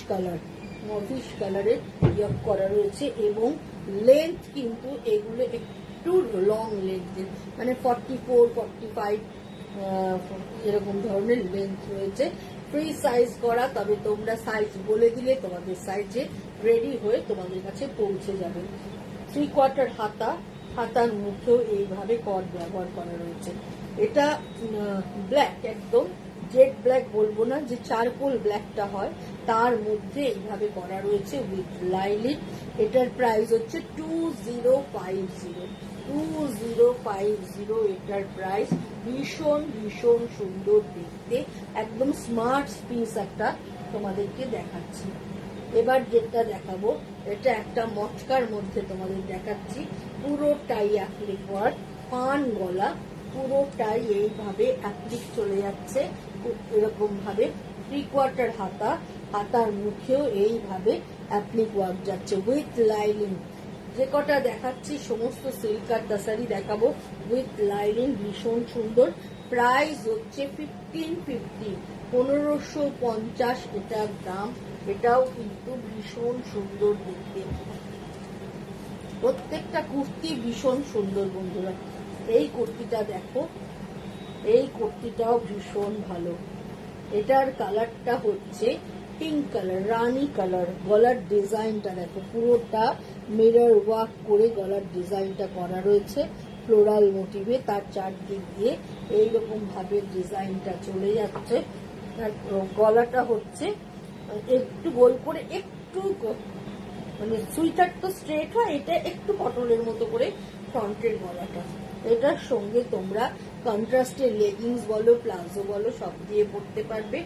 কালারের ইয়ক করা রয়েছে, এবং লেন্থ কিন্তু এগুলো একটু লং লেন্থের, মানে 44 45 এরকম ধরনের লেন্থ রয়েছে, ফ্রি সাইজ করা। তবে তোমরা সাইজ বলে দিলে তোমাদের সাইজে রেডি হয়ে তোমাদের কাছে পৌঁছে যাবে। 3/4 হাতা, হাতার মুখেও এইভাবে কট ব্যবহার করা রয়েছে। এটা ব্ল্যাক, একদম জেড ব্ল্যাক বলবো না, যে চারকোল ব্ল্যাকটা হয় তার মধ্যে এইভাবে করা রয়েছে উইথ লাইলিন। এটার প্রাইস হচ্ছে 2050, এটার প্রাইস। ভীষণ ভীষণ সুন্দর দেখতে, একদম স্মার্ট পিস একটা তোমাদেরকে দেখাচ্ছি। এবার যেটা দেখাবো, এটা একটা মটকার মধ্যে তোমাদের দেখাচ্ছি, পুরোটাই অ্যাপ্লিক ওয়ার্ক, পান গলা, পুরোটাই এইভাবে অ্যাপ্লিক চলে যাচ্ছে এরকম ভাবে। 3/4 হাতা, হাতার মুখেও এইভাবে অ্যাপ্লিক ওয়ার্ক যাচ্ছে উইথ লাইলিন। যে কটা দেখাচ্ছি সমস্ত সিল্কার তাসারি দেখাবো উইথ লাইলিন, ভীষণ সুন্দর। প্রাইস হচ্ছে 1550, 1550 এটার দাম। এটাও কিন্তু ভীষণ সুন্দর দেখতে, প্রত্যেকটা কুর্তি ভীষণ সুন্দর বন্ধুরা। এই কুর্তিটা দেখো, এই কুর্তিটাও ভীষণ ভালো। এটার কালারটা হচ্ছে পিঙ্ক কালার, রানী কালার। গলার ডিজাইনটা দেখো, পুরোটা মিরর ওয়ার্ক করে গলার ডিজাইনটা করা রয়েছে ফ্লোরাল মোটিভে, তার চারদিক দিয়ে এইরকম ভাবে ডিজাইনটা চলে যাচ্ছে। আর গলাটা হচ্ছে একটু গোল করে, একটু মানে সুইটার তো স্ট্রেট হয়, এটা একটু পটলের মতো করে ফ্রন্টের গলাটা। এটার সঙ্গে তোমরা কন্ট্রাস্টের লেগিংস বলো, প্লাজো বলো, সব দিয়ে পরতে পারবে।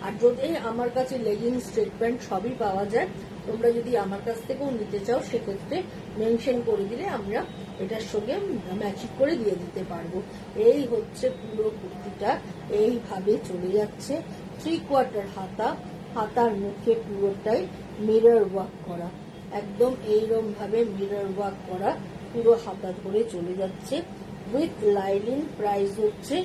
আর যদি আমার কাছে লেগিংস, স্ট্রেট প্যান্ট সবই পাওয়া যায়, তোমরা যদি আমার কাছ থেকেও নিতে চাও সেক্ষেত্রে মেনশন করে দিলে আমরা এটার সঙ্গে ম্যাচিং করে দিয়ে দিতে পারবো। এই হচ্ছে পুরো কুর্তিটা, এইভাবে চলে যাচ্ছে। 3/4 হাতা, হাতার মুখে পুরোটাই মিরর ওয়ার্ক করা, একদম এইরকম ভাবে মিরর ওয়ার্ক করা, পুরো হাতা ধরে চলে যাচ্ছে উইথ লাইলিন। প্রাইস হচ্ছে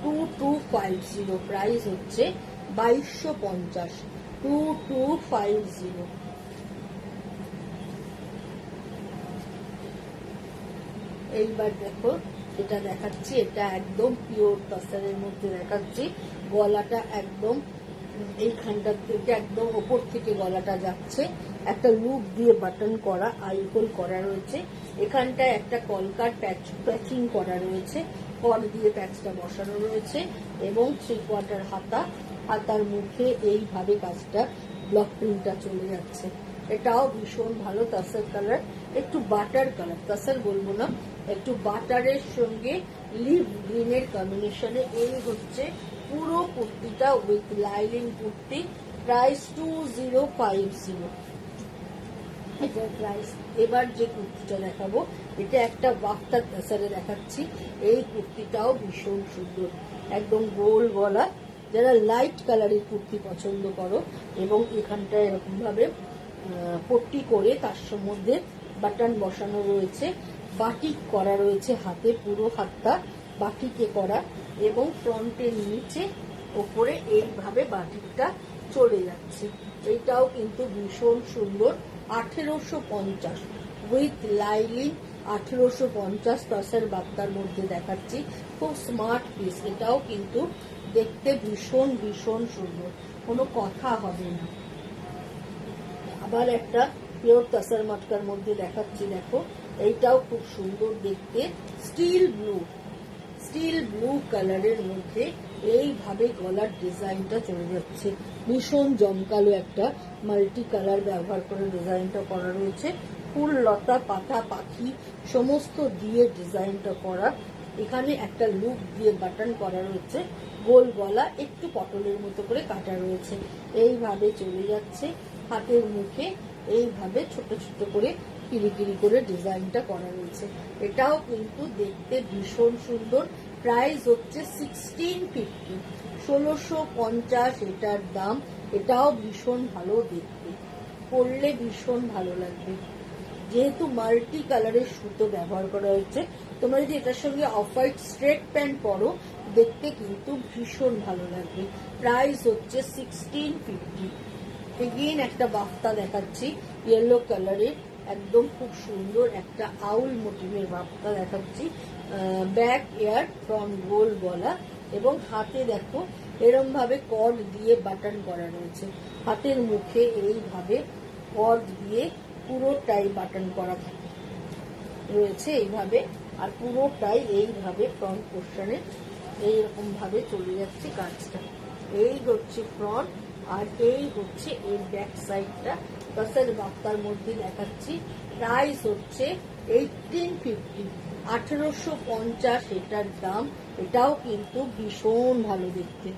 2250, প্রাইস হচ্ছে 2250, 2250। এইবার দেখো এটা দেখাচ্ছি, এটা একদম পিওর তাসারের মধ্যে দেখাচ্ছি। গলাটা একদম এইখানটা থেকে একদম ওপর থেকে গলাটা যাচ্ছে, একটা লুপ দিয়ে বাটন করা, আইহোল করা রয়েছে, এখানটায় একটা কলকার প্যাচিং করা রয়েছে, কল দিয়ে প্যাচটা বসানো রয়েছে, এবং 3/4 হাতা, হাতার মুখে এইভাবে কাজটা ব্লক প্রিন্টটা চলে যাচ্ছে। এটাও ভীষণ ভালো তাসার কালার, একটু বাটার কালার, তাসার বলবো না, একটু বাটারের সঙ্গে লিভ গ্রিনের কম্বিনেশনে। এই হচ্ছে পুরো কুর্তিটা উইথ লাইলিন কুর্তি। প্রাইস 2050 এটার প্রাইস। এবার যে কুর্তিটা দেখাবো, এটা একটা বাফতার তাসারে দেখাচ্ছি। এই কুর্তিটাও ভীষণ সুন্দর, একদম গোল গলা। যারা লাইট কালারের কুর্তি পছন্দ করো, এবং এখানটা এরকম ভাবে পট্টি করে তার মধ্যে বাটন বসানো রয়েছে, বাটিক করা রয়েছে হাতে, পুরো হাতটা বাটিকে করা, এবং ফ্রন্টের নিচে ওপরে এইভাবে বাটিকটা চলে যাচ্ছে। এইটাও কিন্তু ভীষণ সুন্দর। 1850 উইথ লাইলিন, 1850 তাসার বার্তার মধ্যে দেখাচ্ছি। খুব স্মার্ট পিস, এটাও কিন্তু দেখতে ভীষণ ভীষণ সুন্দর, কোনো কথা হবে না। আবার একটা পিওর তাসার মাটকার মধ্যে দেখাচ্ছি, দেখো এইটাও খুব সুন্দর দেখতে, স্টিল ব্লু কালারের মধ্যে এইভাবে গলার ডিজাইনটা চলে যাচ্ছে। ভীষণ জমকালো একটা মাল্টি কালার ব্যবহার করে ডিজাইনটা করা রয়েছে। ফুল, লতা, পাতা, পাখি সমস্ত দিয়ে ডিজাইনটা করা। এখানে একটা লুপ দিয়ে বাটন করা রয়েছে, গোল গলা, একটু পটলের মতো করে কাটা রয়েছে। এইভাবে চলে যাচ্ছে হাতের মুখে, এইভাবে ছোট ছোট করে কিরি করে ডিজাইনটা করা রয়েছে। এটাও কিন্তু দেখতে ভীষণ সুন্দর। প্রাইস হচ্ছে 1650, 1650 এটার দাম। এটাও ভীষণ ভালো দেখতে, পরলে ভীষণ ভালো লাগবে। যেহেতু মাল্টি কালারের সুতো ব্যবহার করা হয়েছে, তোমরা যদি এটার সঙ্গে অফ হোয়াইট স্ট্রেট প্যান্ট পরো দেখতে কিন্তু ভীষণ ভালো লাগবে। প্রাইস হচ্ছে 1650। এগেইন একটা বাফতা দেখাচ্ছি ইয়েলো কালারের, একদম খুব সুন্দর একটা আউল মোটিভের বাফতা দেখাচ্ছি। ব্যাক এয়ার, ফ্রন্ট গোল গলা, এবং হাতে দেখো এরম ভাবে কর্ড দিয়ে বাটন করা রয়েছে। হাতের মুখে এইভাবে কর্ড দিয়ে পুরোটাই বাটন করা থাকে রয়েছে এইভাবে, আর পুরোটাই এইভাবে ফ্রন্ট পোর্শনে এইরকম ভাবে চলে যাচ্ছে কাজটা। এই হচ্ছে ফ্রন্ট, আর এই হচ্ছে এর ব্যাক সাইডটা তাসার বাফতার মধ্যে দেখাচ্ছি। প্রাইস হচ্ছে 1850, 1850 এটার দাম। এটাও কিন্তু ভীষণ ভালো দেখতে।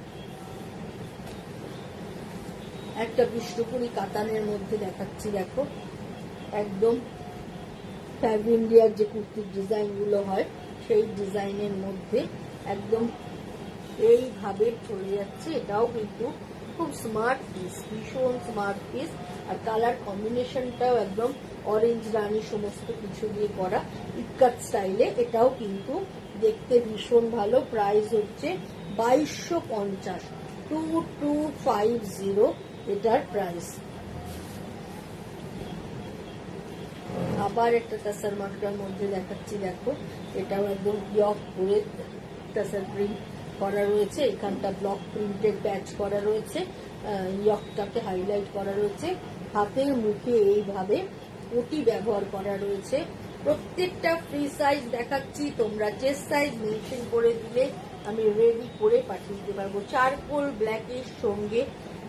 একটা বিষ্ণুপুরি কাতানের মধ্যে দেখাচ্ছি, দেখো একদম ফ্যাব ইন্ডিয়ার যে কুর্তির ডিজাইন গুলো হয় সেই ডিজাইনের মধ্যে একদম এইভাবে চলে যাচ্ছে। এটাও কিন্তু খুব স্মার্ট পিস, ভীষণ স্মার্ট পিস। আর কালার কম্বিনেশনটাও একদম অরেঞ্জ রানী সমস্ত কিছু দিয়ে করা ইক্কাত স্টাইলে। এটাও কিন্তু দেখতে ভীষণ ভালো। প্রাইস হচ্ছে 2250, 2250 এটার প্রাইস। আবার একটা তাসার মাটকার মধ্যে দেখাচ্ছি, দেখো এটাও একদম ব্লক করে তাসার প্রিন্ট করা রয়েছে। এখানটা ব্লক প্রিন্টেড প্যাচ করা রয়েছে, ইয়কটাকে হাইলাইট করা রয়েছে। হাতের মুখে এইভাবে পটি ব্যবহার করা রয়েছে। প্রত্যেকটা ফ্রি সাইজ দেখাচ্ছি, তোমরা চেস্ট সাইজ মেনশন করে দিলে আমি রেডি করে পাঠিয়ে দিতে পারবো। চারকোল ব্ল্যাকের সঙ্গে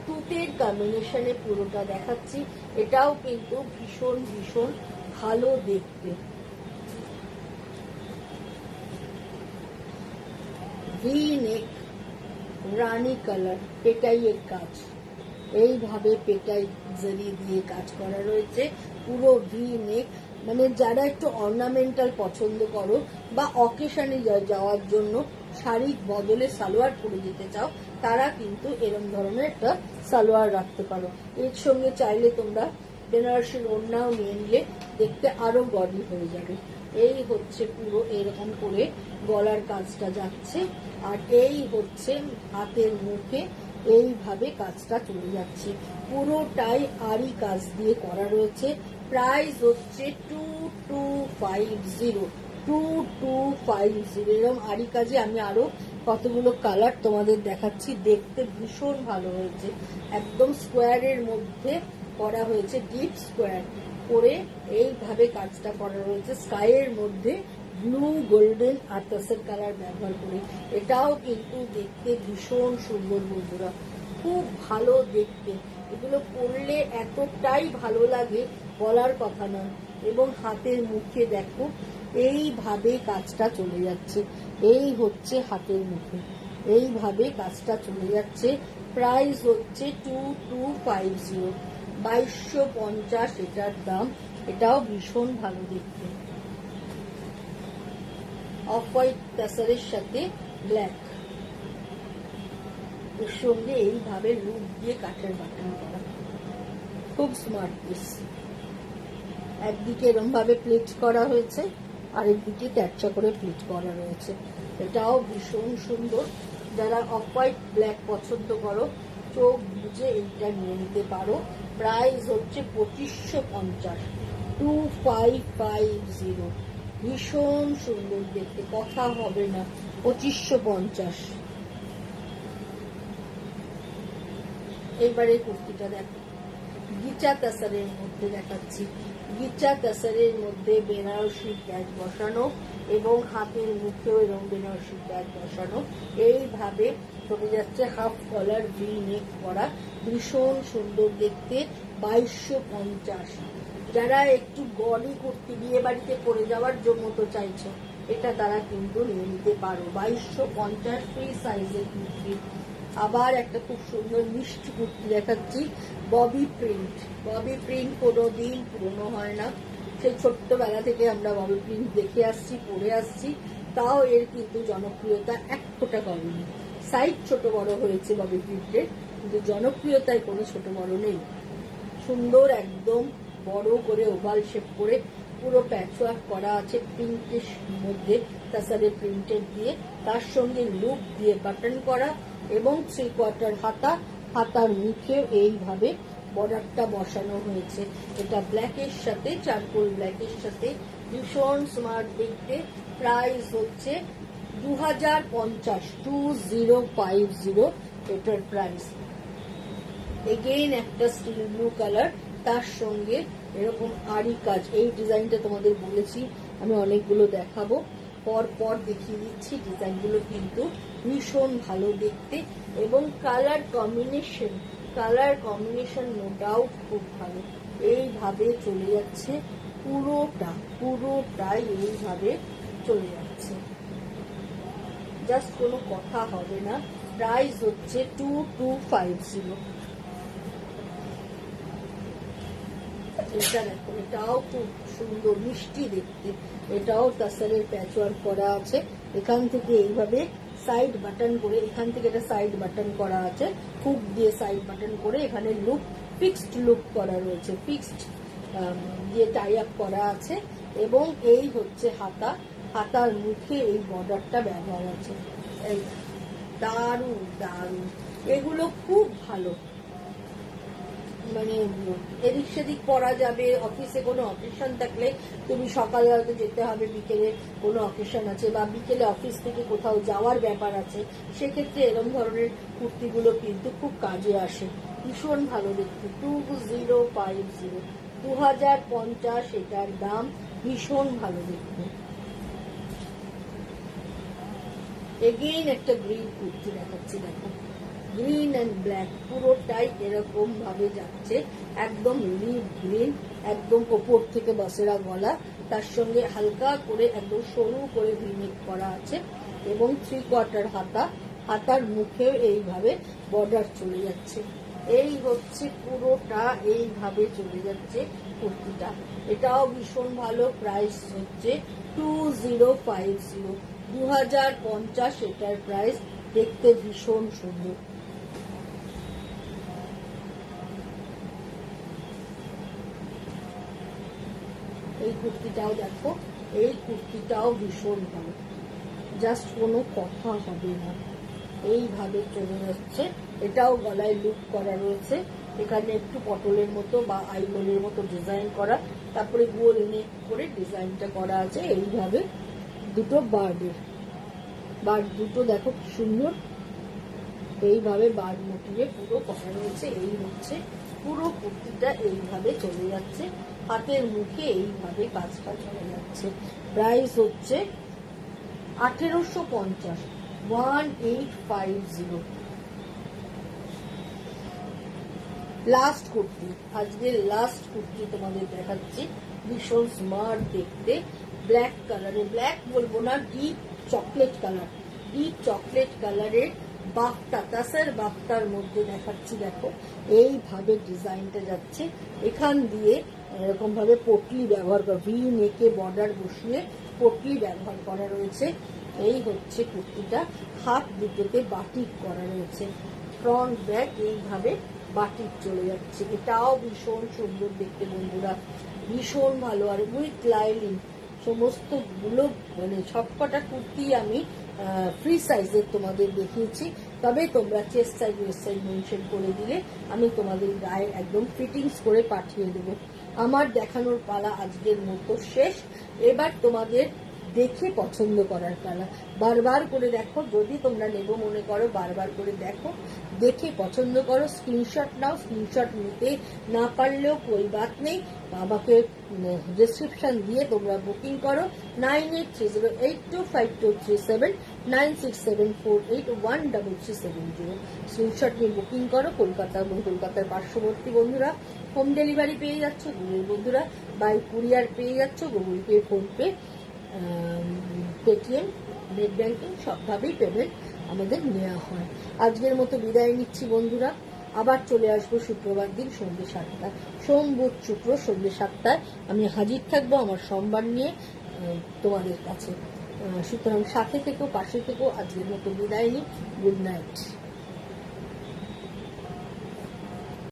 তুতের কম্বিনেশনে পুরোটা দেখাচ্ছি। এটাও কিন্তু ভীষণ ভীষণ ভালো দেখতে। ভি নেক, রানী কালার, পেটাইয়ের কাজ, এইভাবে পেটাই জরি দিয়ে কাজ করা রয়েছে। পুরো ভি নেক, মানে যারা একটু অর্নামেন্টাল পছন্দ করো বা অকেশনে যাওয়ার জন্য শাড়ির বদলে সালোয়ার পরে যেতে চাও, তারা কিন্তু এরকম ধরনের একটা সালোয়ার রাখতে পারো। এর সঙ্গে চাইলে তোমরা বেনারসির ওড়নাও নিয়ে নিলে দেখতে আরো গর্জি হয়ে যাবে। এই হচ্ছে পুরো এরকম করে গলার কাজটা যাচ্ছে, আর এই হচ্ছে হাতের মুখে এইভাবে কাজটা চলে যাচ্ছে। পুরোটাই আরি কাজ দিয়ে করা রয়েছে। প্রাইস হচ্ছে 2250, 2250। এরকম আরি কাজে আমি আরো কতগুলো কালার তোমাদের দেখাচ্ছি, দেখতে ভীষণ ভালো হয়েছে। একদম স্কোয়ারের মধ্যে করা হয়েছে, ডিপ স্কোয়ার করে এইভাবে কাজটা করা রয়েছে। স্কাইয়ের মধ্যে ব্লু, গোল্ডেন আর তাসের কালার ব্যবহার করে। এটাও কিন্তু দেখতে ভীষণ সুন্দর বন্ধুরা, খুব ভালো দেখতে। এগুলো পরলে এতটাই ভালো লাগে বলার কথা নয়। এবং হাতের মুখে দেখো এইভাবে কাজটা চলে যাচ্ছে। এই হচ্ছে হাতের মুখে এইভাবে কাজটা চলে যাচ্ছে। প্রাইস হচ্ছে 2250, 2250 এটার দাম। এটাও ভীষণ ভালো দেখতে। অফ হোয়াইট তাসারের সাথে ব্ল্যাক, এর সঙ্গে এইভাবে লুপ দিয়ে কাঠের বাটন করা, খুব স্মার্ট পিস। একদিকে এরম ভাবে প্লেট করা হয়েছে, আরেকদিকে ক্যাপচা করে প্লেট করা রয়েছে। এটাও ভীষণ সুন্দর। যারা অফ হোয়াইট ব্ল্যাক পছন্দ করো, চোখ বুঝে এইটা নিয়ে নিতে পারো। প্রাইস হচ্ছে 2550, 2550। ভীষণ সুন্দর দেখতে, কথা হবে না। 2550। এবারে কুর্তিটা দেখো, গিচা তাসারের মধ্যে দেখাচ্ছি। গিচা তাসারের মধ্যে বেনারসি ব্যাগ বসানো এবং হাতের মুখেও এরকম বেনারসি ব্যাগ বসানো, এইভাবে চলে যাচ্ছে। হাফ কলার ভি নেক করা, ভীষণ সুন্দর দেখতে। 2250। যারা একটু গলি কুর্তি বিয়ে বাড়িতে পরে যাওয়ার মতো চাইছো, এটা তারা কিন্তু নিয়ে নিতে পারো। 2250 ফ্রি সাইজের কুর্তি। আবার একটা খুব সুন্দর মিষ্টি কুর্তি দেখাচ্ছি, ববি প্রিন্ট। ববি প্রিন্ট কোনোদিন পুরনো হয় না, সেই ছোট্টবেলা থেকে আমরা ববি প্রিন্ট দেখে আসছি, পরে আসছি, তাও এর কিন্তু জনপ্রিয়তা এক ফোঁটা কমেনি। সাইজ ছোট বড় হয়েছে ববি প্রিন্টের, কিন্তু জনপ্রিয়তায় কোনো ছোট বড় নেই। সুন্দর একদম বড় করে ওভাল শেপ করে পুরো প্যাচওয়ার্ক করা আছে পিঙ্কের মধ্যে তাসারের প্রিন্টেড দিয়ে, তার সঙ্গে লুপ দিয়ে বাটন করা এবং 3/4 হাতা। হাতার মুখে এইভাবে বর্ডারটা বসানো হয়েছে। এটা ব্ল্যাকের সাথে, চারকোল ব্ল্যাকের সাথে, ভীষণ স্মার্ট দেখতে। প্রাইস হচ্ছে 2050, 2050 এটার প্রাইস। এগেইন একটা স্টিল ব্লু কালার, তার সঙ্গে এরকম আরি কাজ। এই ডিজাইনটা তোমাদের বলেছি আমি অনেকগুলো দেখাবো, পর পর দেখিয়ে দিচ্ছি। ডিজাইনগুলো কিন্তু ভীষণ ভালো দেখতে এবং কালার কম্বিনেশন নো ডাউট খুব ভালো। এইভাবে চলে যাচ্ছে পুরোটাই এইভাবে চলে যাচ্ছে, জাস্ট কোনো কথা হবে না। প্রাইস হচ্ছে 2250। এটা দেখো, এটাও খুব সুন্দর মিষ্টি দেখতে। এটাও তাসারের প্যাচওয়ার্ক করা আছে। এখান থেকে এইভাবে সাইড বাটন করে, এখান থেকে এটা সাইড বাটন করা আছে, হুক দিয়ে সাইড বাটন করে এখানে লুপ, ফিক্সড লুপ করা রয়েছে, ফিক্সড দিয়ে টাই আপ করা আছে। এবং এই হচ্ছে হাতা, হাতার মুখে এই বর্ডারটা ব্যবহার আছে। এই দারুণ দারুণ, এগুলো খুব ভালো। মানে এদিক সেদিক পরা যাবে, অফিসে কোনো অকেশন থাকলে, তুমি সকালে হয়তো যেতে হবে, বিকেলে কোনো অকেশন আছে, বা বিকেলে অফিস থেকে কোথাও যাওয়ার ব্যাপার আছে, সেক্ষেত্রে এরকম ধরনের কুর্তিগুলো কিন্তু খুব কাজে আসে। ভীষণ ভালো দেখতে। 2050, 2050 এটার দাম। ভীষণ ভালো দেখতে। এগেইন একটা গ্রিন কুর্তি দেখাচ্ছি, দেখো গ্রিন অ্যান্ড ব্ল্যাক, পুরোটাই এরকম ভাবে যাচ্ছে, একদম লিভ গ্রিন, একদম ওপর থেকে বসেরা গলা, তার সঙ্গে হালকা করে একদম সরু করে ভিনেক করা আছে এবং 3/4 হাতা। হাতার মুখেও এইভাবে বর্ডার চলে যাচ্ছে। এই হচ্ছে পুরোটা এইভাবে চলে যাচ্ছে কুর্তিটা। এটাও ভীষণ ভালো। প্রাইস হচ্ছে 2050, 2050 এটার প্রাইস। দেখতে ভীষণ সুন্দর। এই কুর্তিটাও দেখো, এই কুর্তিটাও ভীষণ ভালো, জাস্ট কোনো কথা হবে না। এইভাবে চলে যাচ্ছে। এটাও গলায় লুপ করা রয়েছে, এখানে একটু পটলের মতো বা আইবলের মতো ডিজাইন করা, তারপরে গোল নেক করে ডিজাইনটা করা আছে। এইভাবে দুটো বার্ড দুটো দেখো কি সুন্দর, এইভাবে বার্ড মোটিভে পুরো করা রয়েছে। এই হচ্ছে পুরো কুর্তিটা, এইভাবে চলে যাচ্ছে। হাতের মুখে এইভাবে কাজটা চলে যাচ্ছে। প্রাইস হচ্ছে 1850, 1850। লাস্ট কুর্তি, আজকের লাস্ট কুর্তি তোমাদের দেখাচ্ছি। ভীষণ স্মার্ট দেখতে, ব্ল্যাক কালারে, ব্ল্যাক বলবো না, deep chocolate colour, deep chocolate কালারের বাফটা, তাসার বাফটার মধ্যে দেখাচ্ছি। দেখো এইভাবে ডিজাইনটা যাচ্ছে। এখান দিয়ে এরকম ভাবে পটলি ব্যবহার করা, ভি নেকে বর্ডার বসিয়ে পটলি ব্যবহার করা রয়েছে। এই হচ্ছে কুর্তিটা। হাত দুটোতে বাটিক করা রয়েছে, ফ্রন্ট ব্যাক এইভাবে বাটিক চলে যাচ্ছে। এটাও ভীষণ সুন্দর দেখতে বন্ধুরা, ভীষণ ভালো। আর উইথ লাইলিং সমস্ত গুলো, মানে সবকটা কুর্তি আমি ফ্রি সাইজের তোমাদের দেখিয়েছি। তবে তোমরা chest size West size mention করে দিলে আমি তোমাদের গায়ে একদম ফিটিংস করে পাঠিয়ে দেবো। আমার দেখানোর পালা আজকের মতো শেষ। এবার তোমাদের দেখে পছন্দ করার পালা। বারবার করে দেখো, যদি তোমরা নেবো মনে করো বারবার করে দেখো, দেখে পছন্দ করো, স্ক্রিনশট নাও। স্ক্রিনশট নিতে না পারলেও কোই বাত নেই, আমাকে ডেসক্রিপশন দিয়ে তোমরা বুকিং করো 9830825237 9674813370। স্ক্রিনশট নিয়ে বুকিং করো। কলকাতা এবং কলকাতার পার্শ্ববর্তী বন্ধুরা হোম ডেলিভারি পেয়ে যাচ্ছ, দূরের বন্ধুরা বাই কুরিয়ার পেয়ে যাচ্ছ। Google Pay, PhonePe, Paytm, net banking সবভাবেই পেমেন্ট আমাদের নেওয়া হয়। আজকের মতো বিদায় নিচ্ছি বন্ধুরা, আবার চলে আসবো শুক্রবার দিন সন্ধ্যে 7টায়। সোম, বুধ, শুক্র সন্ধ্যে 7টায় আমি হাজির থাকবো আমার সোমবার নিয়ে তোমাদের কাছে। সুতরাং সাথে থেকো, পাশে থেকো। আজকের মতো বিদায় নিই। Good night.